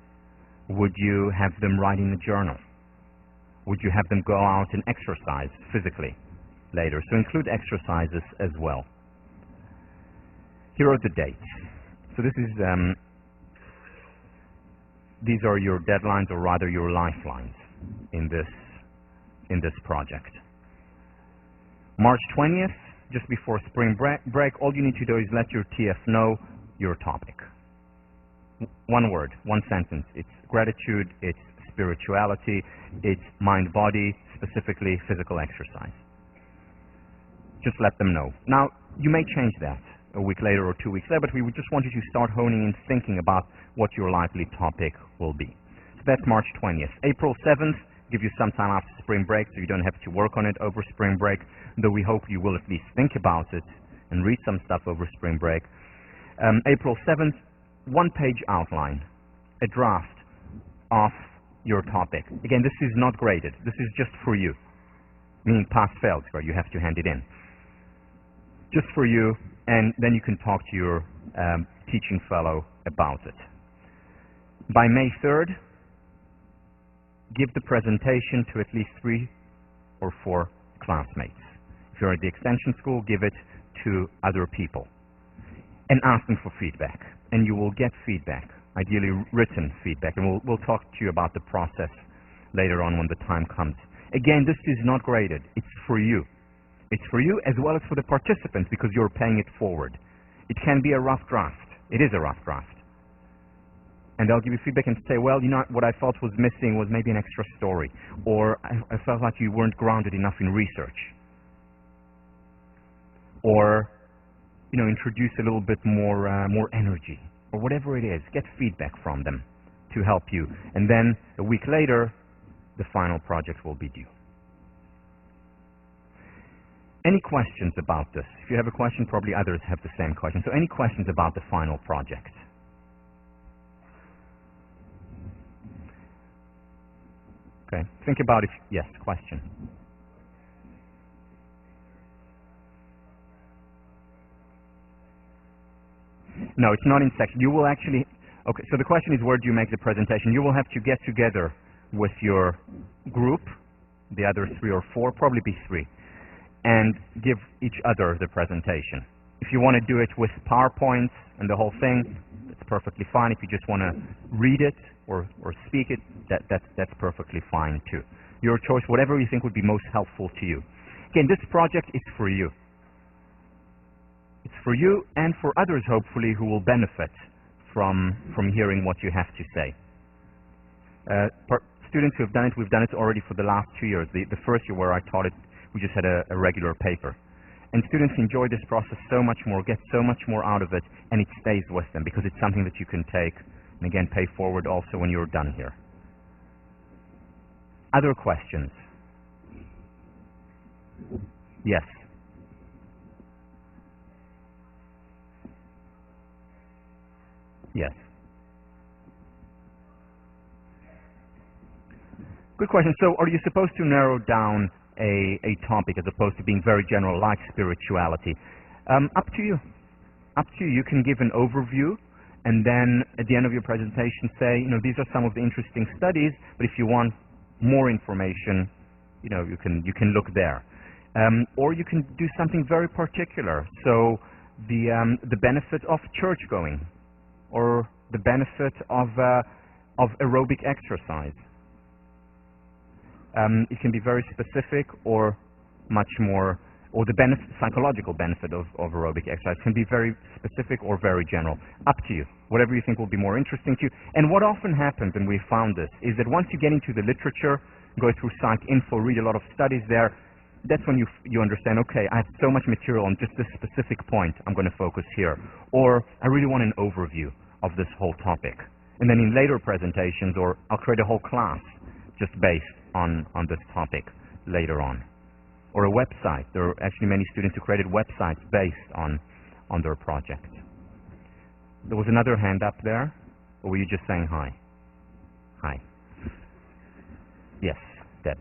Would you have them write in a journal? Would you have them go out and exercise physically later? So include exercises as well. Here are the dates. So this is, these are your deadlines, or rather your lifelines in this project. March 20th, just before spring break, all you need to do is let your TF know your topic. One word, one sentence. It's gratitude, it's spirituality, it's mind-body, specifically physical exercise. Just let them know. Now, you may change that a week later or 2 weeks later, but we would just want you to start honing and thinking about what your likely topic will be. So that's March 20th. April 7th, give you some time after spring break so you don't have to work on it over spring break, though we hope you will at least think about it and read some stuff over spring break. April 7th, one-page outline, a draft of your topic. Again, this is not graded. This is just for you, meaning pass-fail, where you have to hand it in. Just for you, and then you can talk to your teaching fellow about it. By May 3rd, give the presentation to at least 3 or 4 classmates. If you're at the extension school, give it to other people and ask them for feedback. And you will get feedback, ideally written feedback, and we'll talk to you about the process later on when the time comes. Again, this is not graded. It's for you. It's for you as well as for the participants, because you're paying it forward. It can be a rough draft. It is a rough draft. And they'll give you feedback and say, well, what I felt was missing was maybe an extra story, or I felt like you weren't grounded enough in research, or introduce a little bit more energy, or whatever it is. Get feedback from them to help you. And then a week later, the final project will be due. Any questions about this? If you have a question, probably others have the same question. So any questions about the final project? Okay, think about it. Yes, question. No, it's not in section. You will actually, okay, so the question is, where do you make the presentation? You will have to get together with your group, the other 3 or 4, probably be 3, and give each other the presentation. If you want to do it with PowerPoints and the whole thing, that's perfectly fine. If you just want to read it or speak it, that's perfectly fine too. Your choice, whatever you think would be most helpful to you. Again, this project is for you. It's for you and for others, hopefully, who will benefit from hearing what you have to say. Students who have done it, we've done it already for the last 2 years. The first year where I taught it, we just had a regular paper. And students enjoy this process so much more, get so much more out of it, and it stays with them because it's something that you can take and again pay forward also when you're done here. Other questions? Yes. Yes. Good question. So are you supposed to narrow down a topic as opposed to being very general, like spirituality? Up to you. Up to you. You can give an overview and then at the end of your presentation say, these are some of the interesting studies, but if you want more information, you can look there. Or you can do something very particular. So the benefit of church going, or the benefit of aerobic exercise. It can be very specific or much more, or the psychological benefit of aerobic exercise can be very specific or very general. Up to you. Whatever you think will be more interesting to you. And what often happens, and we found this, is that once you get into the literature, go through PsycInfo, read a lot of studies there, that's when you understand, okay, I have so much material on just this specific point, I'm going to focus here. Or I really want an overview of this whole topic. And then in later presentations, or I'll create a whole class just based on this topic later on. Or a website. There are actually many students who created websites based on their project. There was another hand up there, or were you just saying hi? Hi. Yes, Deb.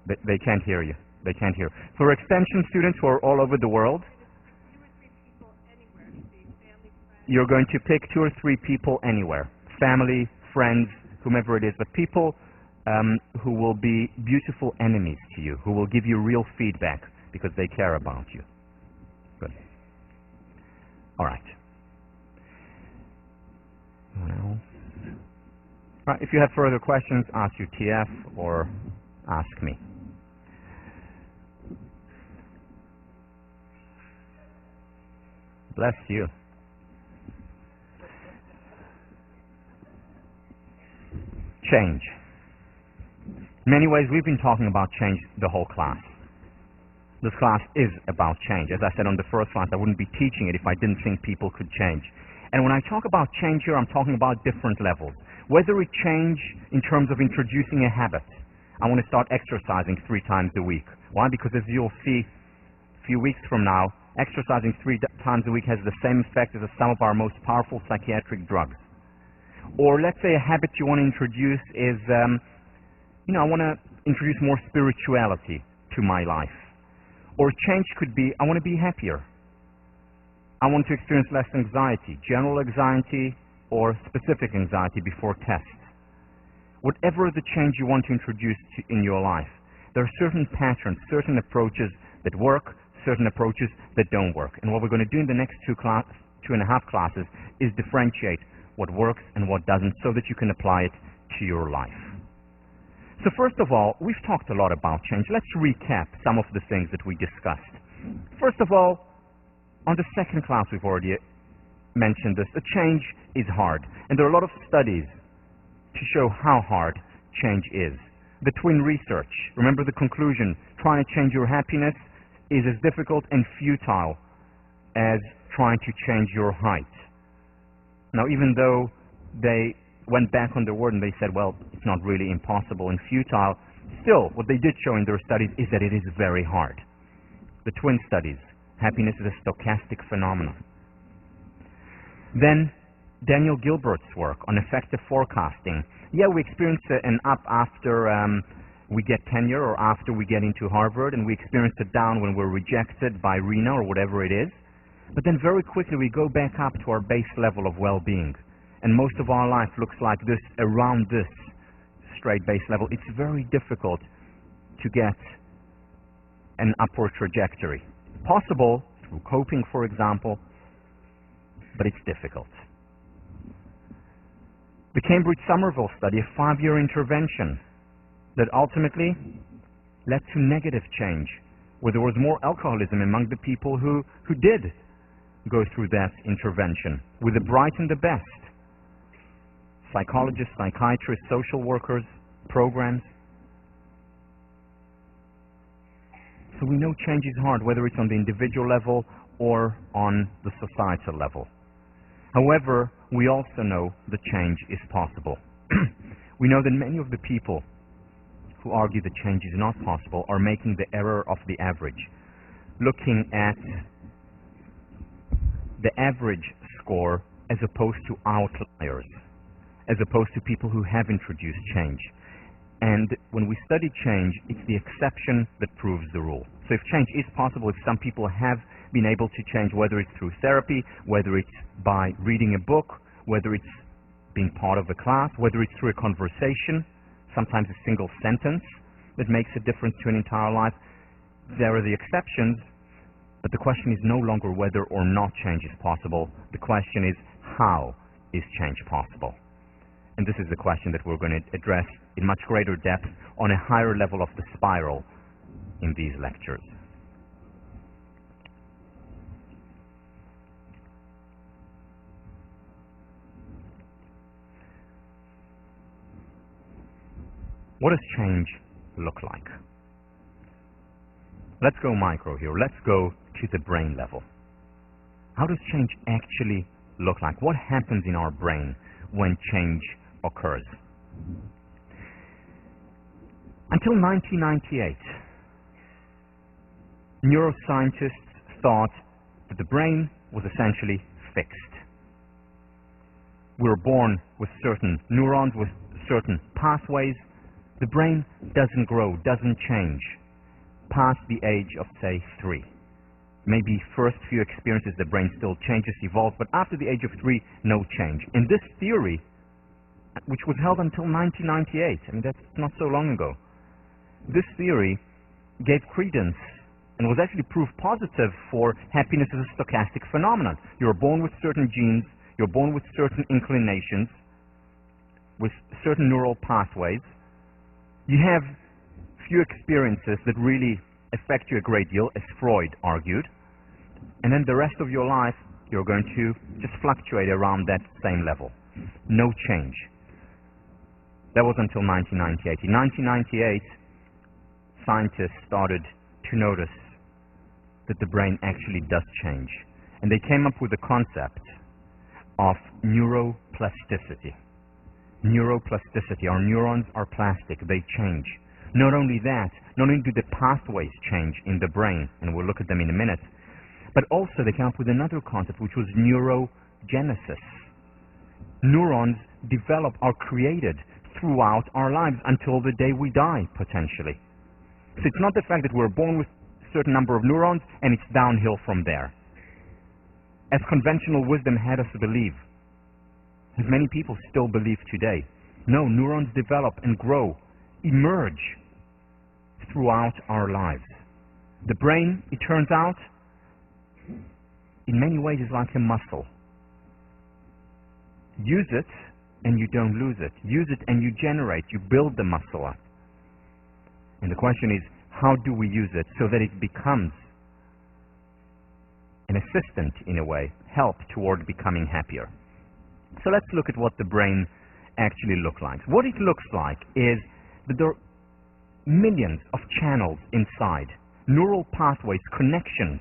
They can't hear you. They can't hear. For extension students who are all over the world, you're going to pick 2 or 3 people anywhere. Family, friends, whomever it is, but people who will be beautiful enemies to you, who will give you real feedback because they care about you. Good. All right. Anyone else? All right, if you have further questions, ask your TF or ask me. Bless you. Change. In many ways, we've been talking about change the whole class. This class is about change. As I said on the first class, I wouldn't be teaching it if I didn't think people could change. And when I talk about change here, I'm talking about different levels. Whether it change in terms of introducing a habit. I want to start exercising 3 times a week. Why? Because as you'll see a few weeks from now, exercising 3 times a week has the same effect as some of our most powerful psychiatric drugs. Or let's say a habit you want to introduce is, I want to introduce more spirituality to my life. Or change could be, I want to be happier. I want to experience less anxiety, general anxiety or specific anxiety before tests. Whatever the change you want to introduce in your life, there are certain patterns, certain approaches that work, certain approaches that don't work. And what we're going to do in the next 2.5 classes is differentiate what works and what doesn't so that you can apply it to your life. So first of all, we've talked a lot about change. Let's recap some of the things that we discussed. First of all, on the second class we've already mentioned this. The change is hard. And there are a lot of studies to show how hard change is. The twin research, remember the conclusion, trying to change your happiness is as difficult and futile as trying to change your height. Now, even though they went back on their word and they said, well, it's not really impossible and futile, still, what they did show in their studies is that it is very hard. The twin studies, happiness is a stochastic phenomenon. Then, Daniel Gilbert's work on effective forecasting. Yeah, we experience an up after we get tenure or after we get into Harvard, and we experience a down when we're rejected by Reno or whatever it is. But then very quickly we go back up to our base level of well-being. And most of our life looks like this, around this straight base level. It's very difficult to get an upward trajectory. Possible through coping, for example, but it's difficult. The Cambridge-Somerville study, a 5-year intervention that ultimately led to negative change, where there was more alcoholism among the people who did go through that intervention, with the bright and the best. Psychologists, psychiatrists, social workers, programs. So we know change is hard, whether it's on the individual level or on the societal level. However, we also know that change is possible. We know that many of the people who argue that change is not possible are making the error of the average, looking at the average score as opposed to outliers, as opposed to people who have introduced change. And when we study change, it's the exception that proves the rule. So if change is possible, if some people have been able to change, whether it's through therapy, whether it's by reading a book, whether it's being part of a class, whether it's through a conversation, sometimes a single sentence that makes a difference to an entire life, there are the exceptions, but the question is no longer whether or not change is possible. The question is, how is change possible? And this is the question that we're going to address in much greater depth on a higher level of the spiral in these lectures. What does change look like? Let's go micro here. Let's go to the brain level. How does change actually look like? What happens in our brain when change occurs. Until 1998, neuroscientists thought that the brain was essentially fixed. We were born with certain neurons, with certain pathways. The brain doesn't grow, doesn't change past the age of, say, 3. Maybe first few experiences the brain still changes, evolves, but after the age of 3, no change. And this theory, which was held until 1998, I mean, that's not so long ago, this theory gave credence and was actually proof positive for happiness as a stochastic phenomenon. You're born with certain genes, you're born with certain inclinations, with certain neural pathways. You have few experiences that really affect you a great deal, as Freud argued, and then the rest of your life you're going to just fluctuate around that same level. No change. That was until 1998. In 1998, scientists started to notice that the brain actually does change, and they came up with the concept of neuroplasticity. Neuroplasticity. Our neurons are plastic, they change. Not only that, not only do the pathways change in the brain, and we'll look at them in a minute, but also they came up with another concept, which was neurogenesis. Neurons develop, are created throughout our lives until the day we die, potentially. So it's not the fact that we're born with a certain number of neurons and it's downhill from there, as conventional wisdom had us believe, as many people still believe today. No, neurons develop and grow, emerge throughout our lives. The brain, it turns out, in many ways is like a muscle. Use it and you don't lose it. Use it and you generate, you build the muscle up. And the question is, how do we use it so that it becomes an assistant, in a way, help toward becoming happier? So let's look at what the brain actually looks like. What it looks like is that there are millions of channels inside, neural pathways, connections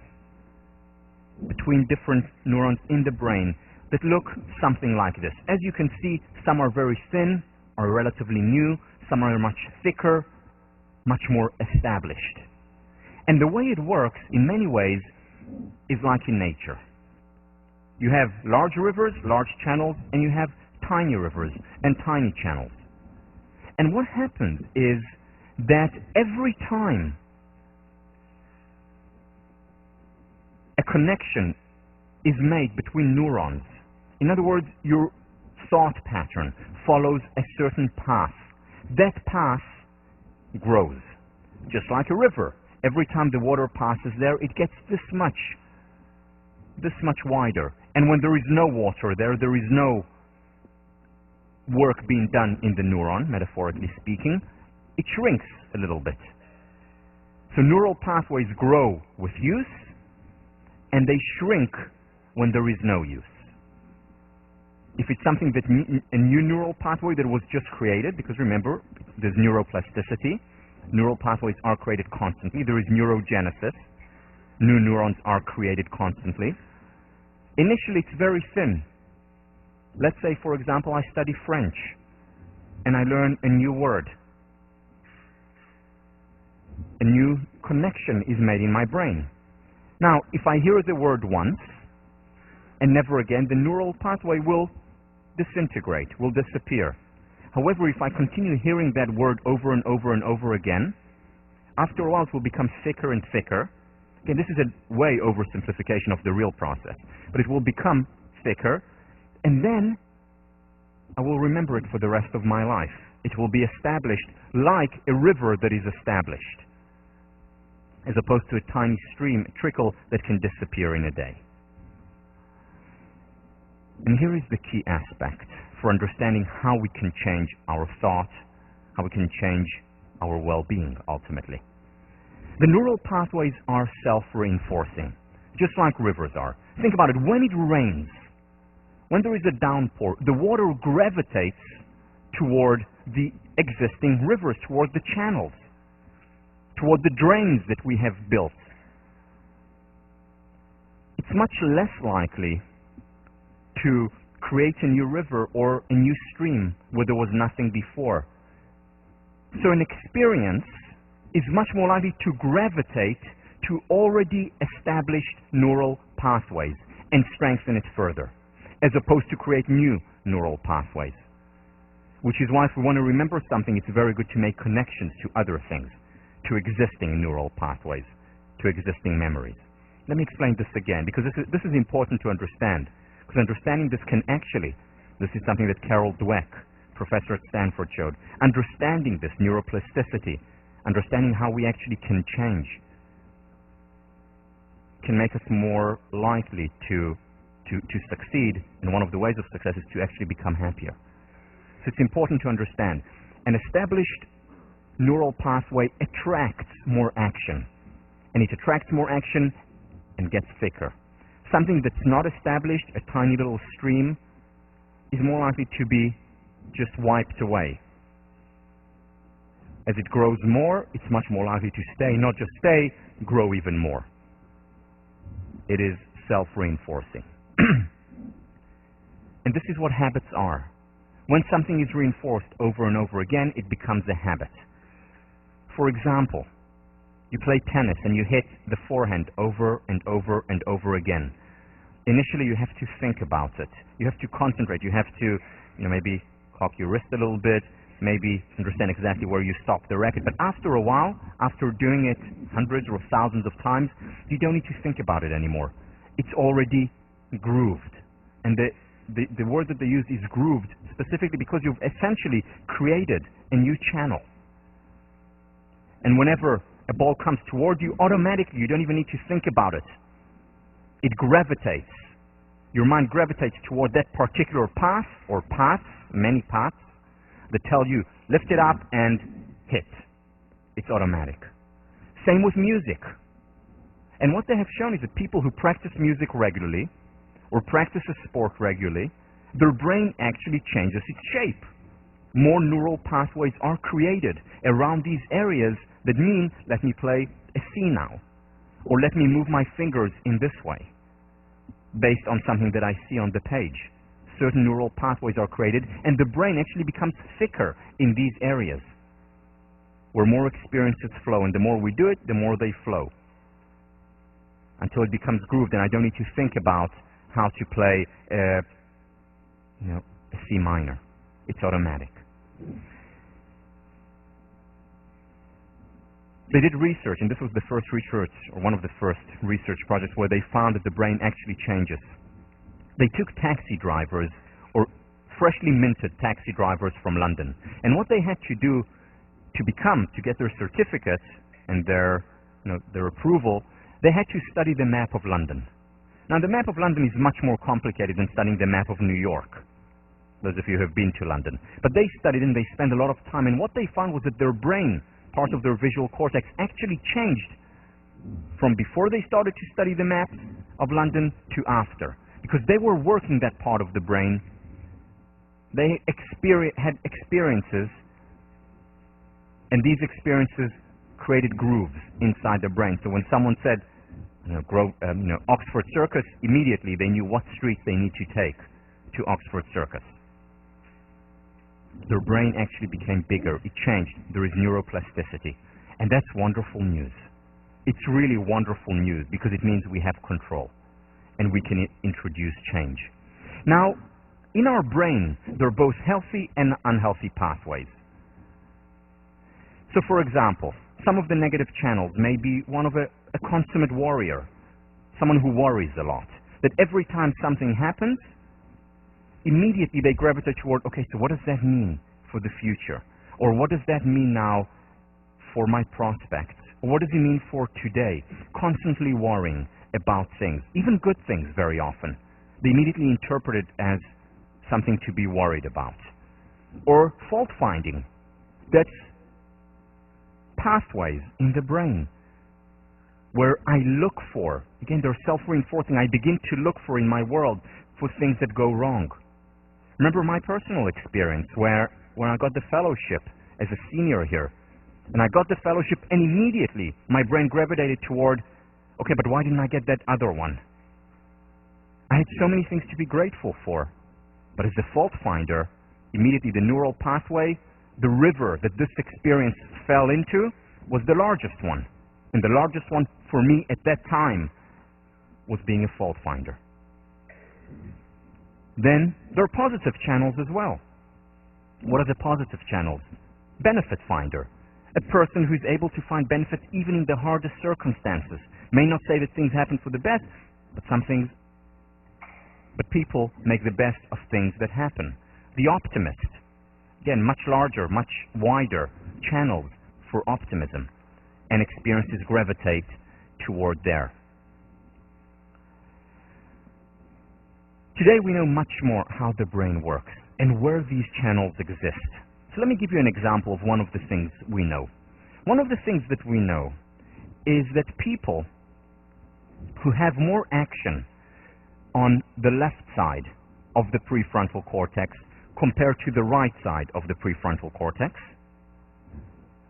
between different neurons in the brain that look something like this. As you can see, some are very thin, are relatively new, some are much thicker, much more established. And the way it works, in many ways, is like in nature. You have large rivers, large channels, and you have tiny rivers and tiny channels. And what happens is that every time a connection is made between neurons, in other words, your thought pattern follows a certain path, that path grows. Just like a river. Every time the water passes there, it gets this much wider. And when there is no water there, there is no work being done in the neuron, metaphorically speaking, it shrinks a little bit. So neural pathways grow with use, and they shrink when there is no use. If it's something that a new neural pathway that was just created, because remember, there's neuroplasticity, neural pathways are created constantly, there is neurogenesis, new neurons are created constantly. Initially, it's very thin. Let's say, for example, I study French, and I learn a new word. A new connection is made in my brain. Now, if I hear the word once, and never again, the neural pathway will disintegrate, will disappear. However, if I continue hearing that word over and over and over again, after a while it will become thicker and thicker. Again, this is a way oversimplification of the real process, but it will become thicker, and then I will remember it for the rest of my life. It will be established like a river that is established, as opposed to a tiny stream, a trickle that can disappear in a day. And here is the key aspect for understanding how we can change our thought, how we can change our well-being, ultimately. The neural pathways are self-reinforcing, just like rivers are. Think about it. When it rains, when there is a downpour, the water gravitates toward the existing rivers, toward the channels, toward the drains that we have built. It's much less likely to create a new river or a new stream where there was nothing before. So an experience is much more likely to gravitate to already established neural pathways and strengthen it further, as opposed to create new neural pathways. Which is why if we want to remember something, it's very good to make connections to other things, to existing neural pathways, to existing memories. Let me explain this again, because this is important to understand. Because understanding this can actually, this is something that Carol Dweck, professor at Stanford, showed. Understanding this neuroplasticity, understanding how we actually can change, can make us more likely to succeed. And one of the ways of success is to actually become happier. So it's important to understand. An established neural pathway attracts more action. And it attracts more action and gets thicker. Something that's not established, a tiny little stream, is more likely to be just wiped away. As it grows more, it's much more likely to stay, not just stay, grow even more. It is self-reinforcing. And this is what habits are. When something is reinforced over and over again, it becomes a habit. For example, you play tennis and you hit the forehand over and over and over again. Initially, you have to think about it. You have to concentrate. You have to, maybe cock your wrist a little bit, maybe understand exactly where you stop the racket. But after a while, after doing it hundreds or thousands of times, you don't need to think about it anymore. It's already grooved. And the word that they use is grooved specifically because you've essentially created a new channel. And whenever a ball comes toward you, automatically, you don't even need to think about it. It gravitates. Your mind gravitates toward that particular path, or paths, many paths, that tell you, lift it up and hit. It's automatic. Same with music. And what they have shown is that people who practice music regularly, or practice a sport regularly, their brain actually changes its shape. More neural pathways are created around these areas that mean, let me play a C now, or let me move my fingers in this way, based on something that I see on the page. Certain neural pathways are created, and the brain actually becomes thicker in these areas, where more experiences flow, and the more we do it, the more they flow, until it becomes grooved, and I don't need to think about how to play a C minor. It's automatic. They did research, and this was the first research, or one of the first research projects, where they found that the brain actually changes. They took taxi drivers, or freshly minted taxi drivers from London, and what they had to do to get their certificates and their approval, they had to study the map of London. Now, the map of London is much more complicated than studying the map of New York, those of you who have been to London. But they studied and they spent a lot of time, and what they found was that their brain, part of their visual cortex, actually changed from before they started to study the map of London to after. Because they were working that part of the brain, they had experiences, and these experiences created grooves inside the brain. So when someone said, Oxford Circus, immediately they knew what streets they need to take to Oxford Circus. Their brain actually became bigger. It changed. There is neuroplasticity. And that's wonderful news. It's really wonderful news because it means we have control and we can introduce change. Now, in our brain, there are both healthy and unhealthy pathways. So, for example, some of the negative channels may be one of a consummate warrior, someone who worries a lot, that every time something happens, immediately they gravitate toward, okay, so what does that mean for the future? Or what does that mean now for my prospects? Or what does it mean for today? Constantly worrying about things, even good things very often. They immediately interpret it as something to be worried about. Or fault-finding. That's pathways in the brain where I look for, again, they're self-reinforcing, I begin to look for in my world for things that go wrong. Remember my personal experience where when I got the fellowship as a senior here, and I got the fellowship and immediately my brain gravitated toward, okay, but why didn't I get that other one? I had so many things to be grateful for. But as a fault finder, immediately the neural pathway, the river that this experience fell into, was the largest one. And the largest one for me at that time was being a fault finder. Then there are positive channels as well. What are the positive channels? Benefit finder. A person who's able to find benefits even in the hardest circumstances. May not say that things happen for the best, but people make the best of things that happen. The optimist. Again, much larger, much wider channels for optimism, and experiences gravitate toward there. Today we know much more how the brain works and where these channels exist. So let me give you an example of one of the things we know. One of the things that we know is that people who have more action on the left side of the prefrontal cortex compared to the right side of the prefrontal cortex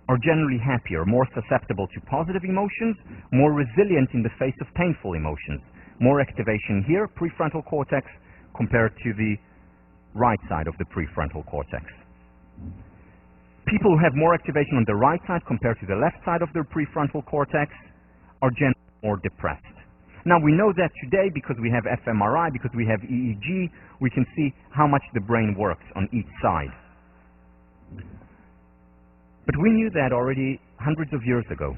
are generally happier, more susceptible to positive emotions, more resilient in the face of painful emotions. More activation here, prefrontal cortex, compared to the right side of the prefrontal cortex. People who have more activation on the right side compared to the left side of their prefrontal cortex are generally more depressed. Now we know that today because we have fMRI, because we have EEG, we can see how much the brain works on each side. But we knew that already hundreds of years ago.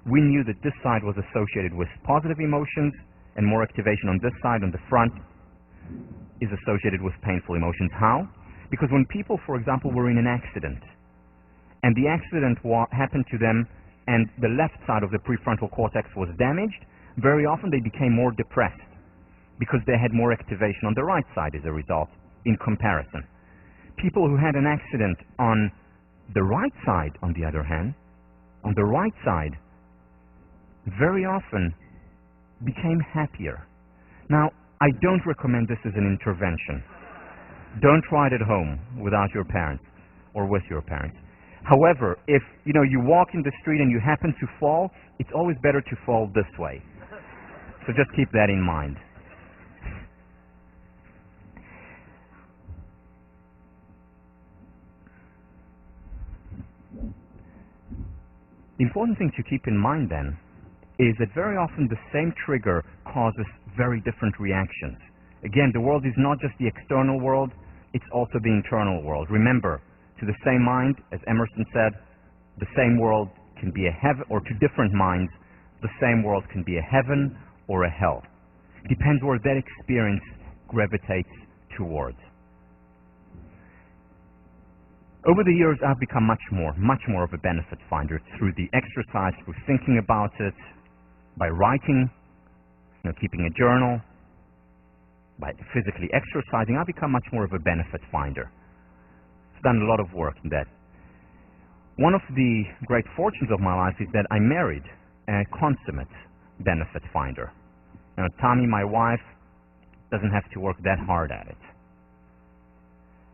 We knew that this side was associated with positive emotions, and more activation on this side, on the front, is associated with painful emotions. How? Because when people, for example, were in an accident, and the accident happened to them, and the left side of the prefrontal cortex was damaged, very often they became more depressed, because they had more activation on the right side as a result, in comparison. People who had an accident on the right side, on the other hand, on the right side, very often became happier. Now, I don't recommend this as an intervention. Don't try it at home without your parents or with your parents. However, if you walk in the street and you happen to fall, it's always better to fall this way. So just keep that in mind. The important thing to keep in mind then is that very often the same trigger causes very different reactions. Again, the world is not just the external world, it's also the internal world. Remember, to the same mind, as Emerson said, the same world can be a heaven, or to different minds, the same world can be a heaven or a hell. It depends where that experience gravitates towards. Over the years, I've become much more of a benefit finder through the exercise, through thinking about it, by writing, keeping a journal, by physically exercising. I've become much more of a benefit finder. I've done a lot of work in that. One of the great fortunes of my life is that I married a consummate benefit finder. Tommy, my wife, doesn't have to work that hard at it.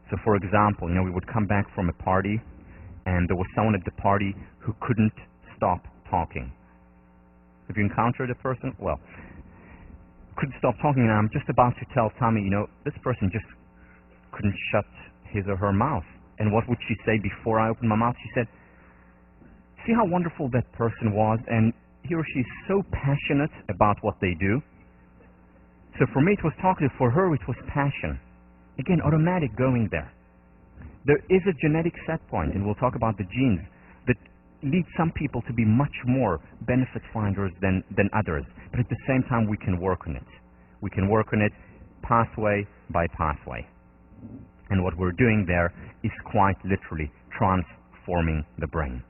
So for example, we would come back from a party and there was someone at the party who couldn't stop talking. Have you encountered a person? Well, couldn't stop talking, and I'm just about to tell Tommy, this person just couldn't shut his or her mouth. And what would she say before I opened my mouth? She said, see how wonderful that person was, and he or she is so passionate about what they do. So for me it was talkative, for her it was passion. Again, automatic going there. There is a genetic set point, and we'll talk about the genes, that lead some people to be much more benefit finders than others. But at the same time, we can work on it. We can work on it pathway by pathway. And what we're doing there is quite literally transforming the brain.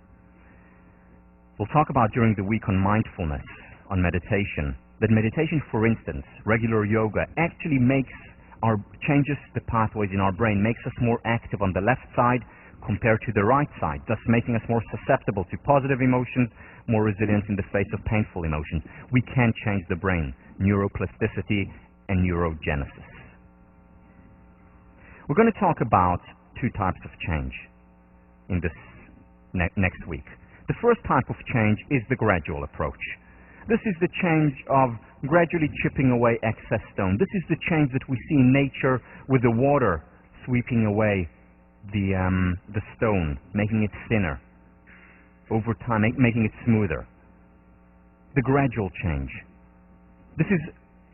We'll talk about during the week on mindfulness, on meditation, that meditation, for instance, regular yoga, actually changes the pathways in our brain, makes us more active on the left side compared to the right side, thus making us more susceptible to positive emotions, more resilient in the face of painful emotions. We can change the brain, neuroplasticity and neurogenesis. We're going to talk about two types of change in this next week. The first type of change is the gradual approach. This is the change of gradually chipping away excess stone. This is the change that we see in nature with the water sweeping away the stone, making it thinner. Over time, making it smoother. The gradual change. This is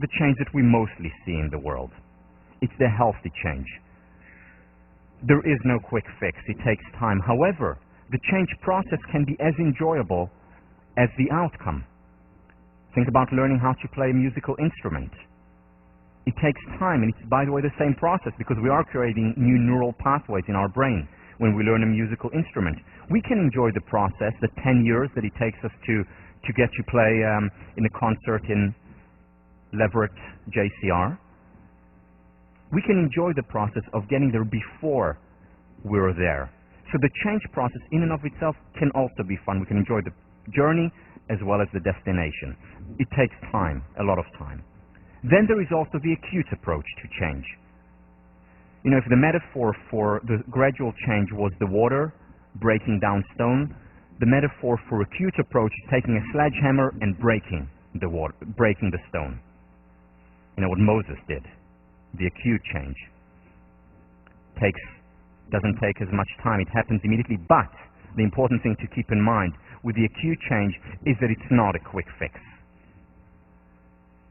the change that we mostly see in the world. It's the healthy change. There is no quick fix. It takes time. However, the change process can be as enjoyable as the outcome. Think about learning how to play a musical instrument. It takes time, and it's, by the way, the same process, because we are creating new neural pathways in our brain when we learn a musical instrument. We can enjoy the process, the 10 years that it takes us to get to play in a concert in Leverett, JCR. We can enjoy the process of getting there before we're there. So the change process in and of itself can also be fun. We can enjoy the journey as well as the destination. It takes time, a lot of time. Then there is also the acute approach to change. You know, if the metaphor for the gradual change was the water breaking down stone, the metaphor for acute approach is taking a sledgehammer and breaking the stone. You know what Moses did. The acute change doesn't take as much time. It happens immediately. But the important thing to keep in mind with the acute change is that it's not a quick fix.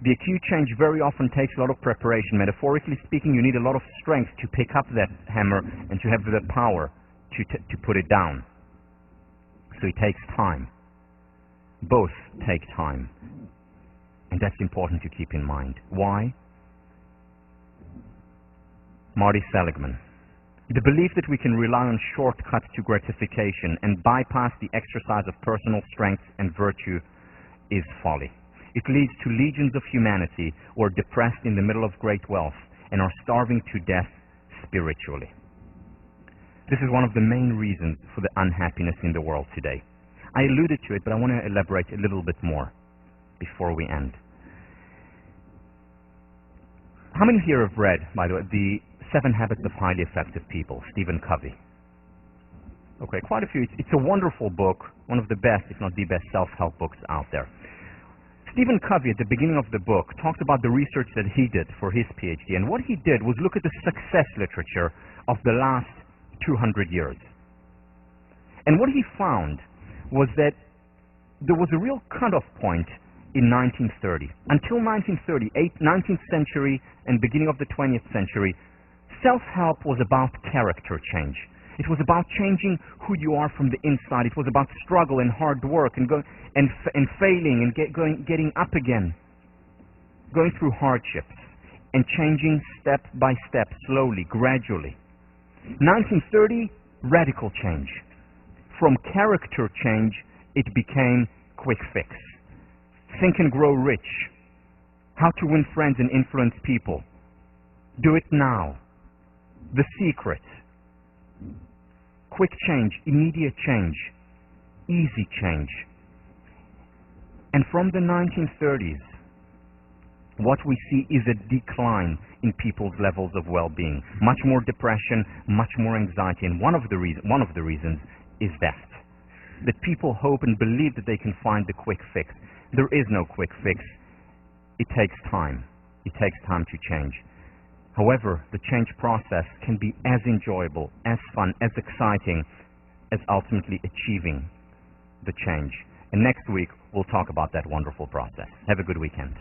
The acute change very often takes a lot of preparation. Metaphorically speaking, you need a lot of strength to pick up that hammer and to have the power to put it down. So it takes time. Both take time. And that's important to keep in mind. Why? Marty Seligman. The belief that we can rely on shortcuts to gratification and bypass the exercise of personal strength and virtue is folly. It leads to legions of humanity who are depressed in the middle of great wealth and are starving to death spiritually. This is one of the main reasons for the unhappiness in the world today. I alluded to it, but I want to elaborate a little bit more before we end. How many here have read, by the way, the 7 Habits of Highly Effective People, Stephen Covey? Okay, quite a few. It's a wonderful book, one of the best, if not the best, self-help books out there. Stephen Covey, at the beginning of the book, talks about the research that he did for his PhD, and what he did was look at the success literature of the last 200 years. And what he found was that there was a real cutoff point in 1930. Until 1930, 19th century and beginning of the 20th century, self-help was about character change. It was about changing who you are from the inside. It was about struggle and hard work and failing and getting up again, going through hardships and changing step by step, slowly, gradually. 1930, radical change. From character change, it became quick fix. Think and grow rich. How to win friends and influence people. Do it now. The secret. Quick change, immediate change, easy change. And from the 1930s, what we see is a decline in people's levels of well-being. Much more depression, much more anxiety, and one of the reasons is that people hope and believe that they can find the quick fix. There is no quick fix. It takes time. It takes time to change. However, the change process can be as enjoyable, as fun, as exciting as ultimately achieving the change. And next week, we'll talk about that wonderful process. Have a good weekend.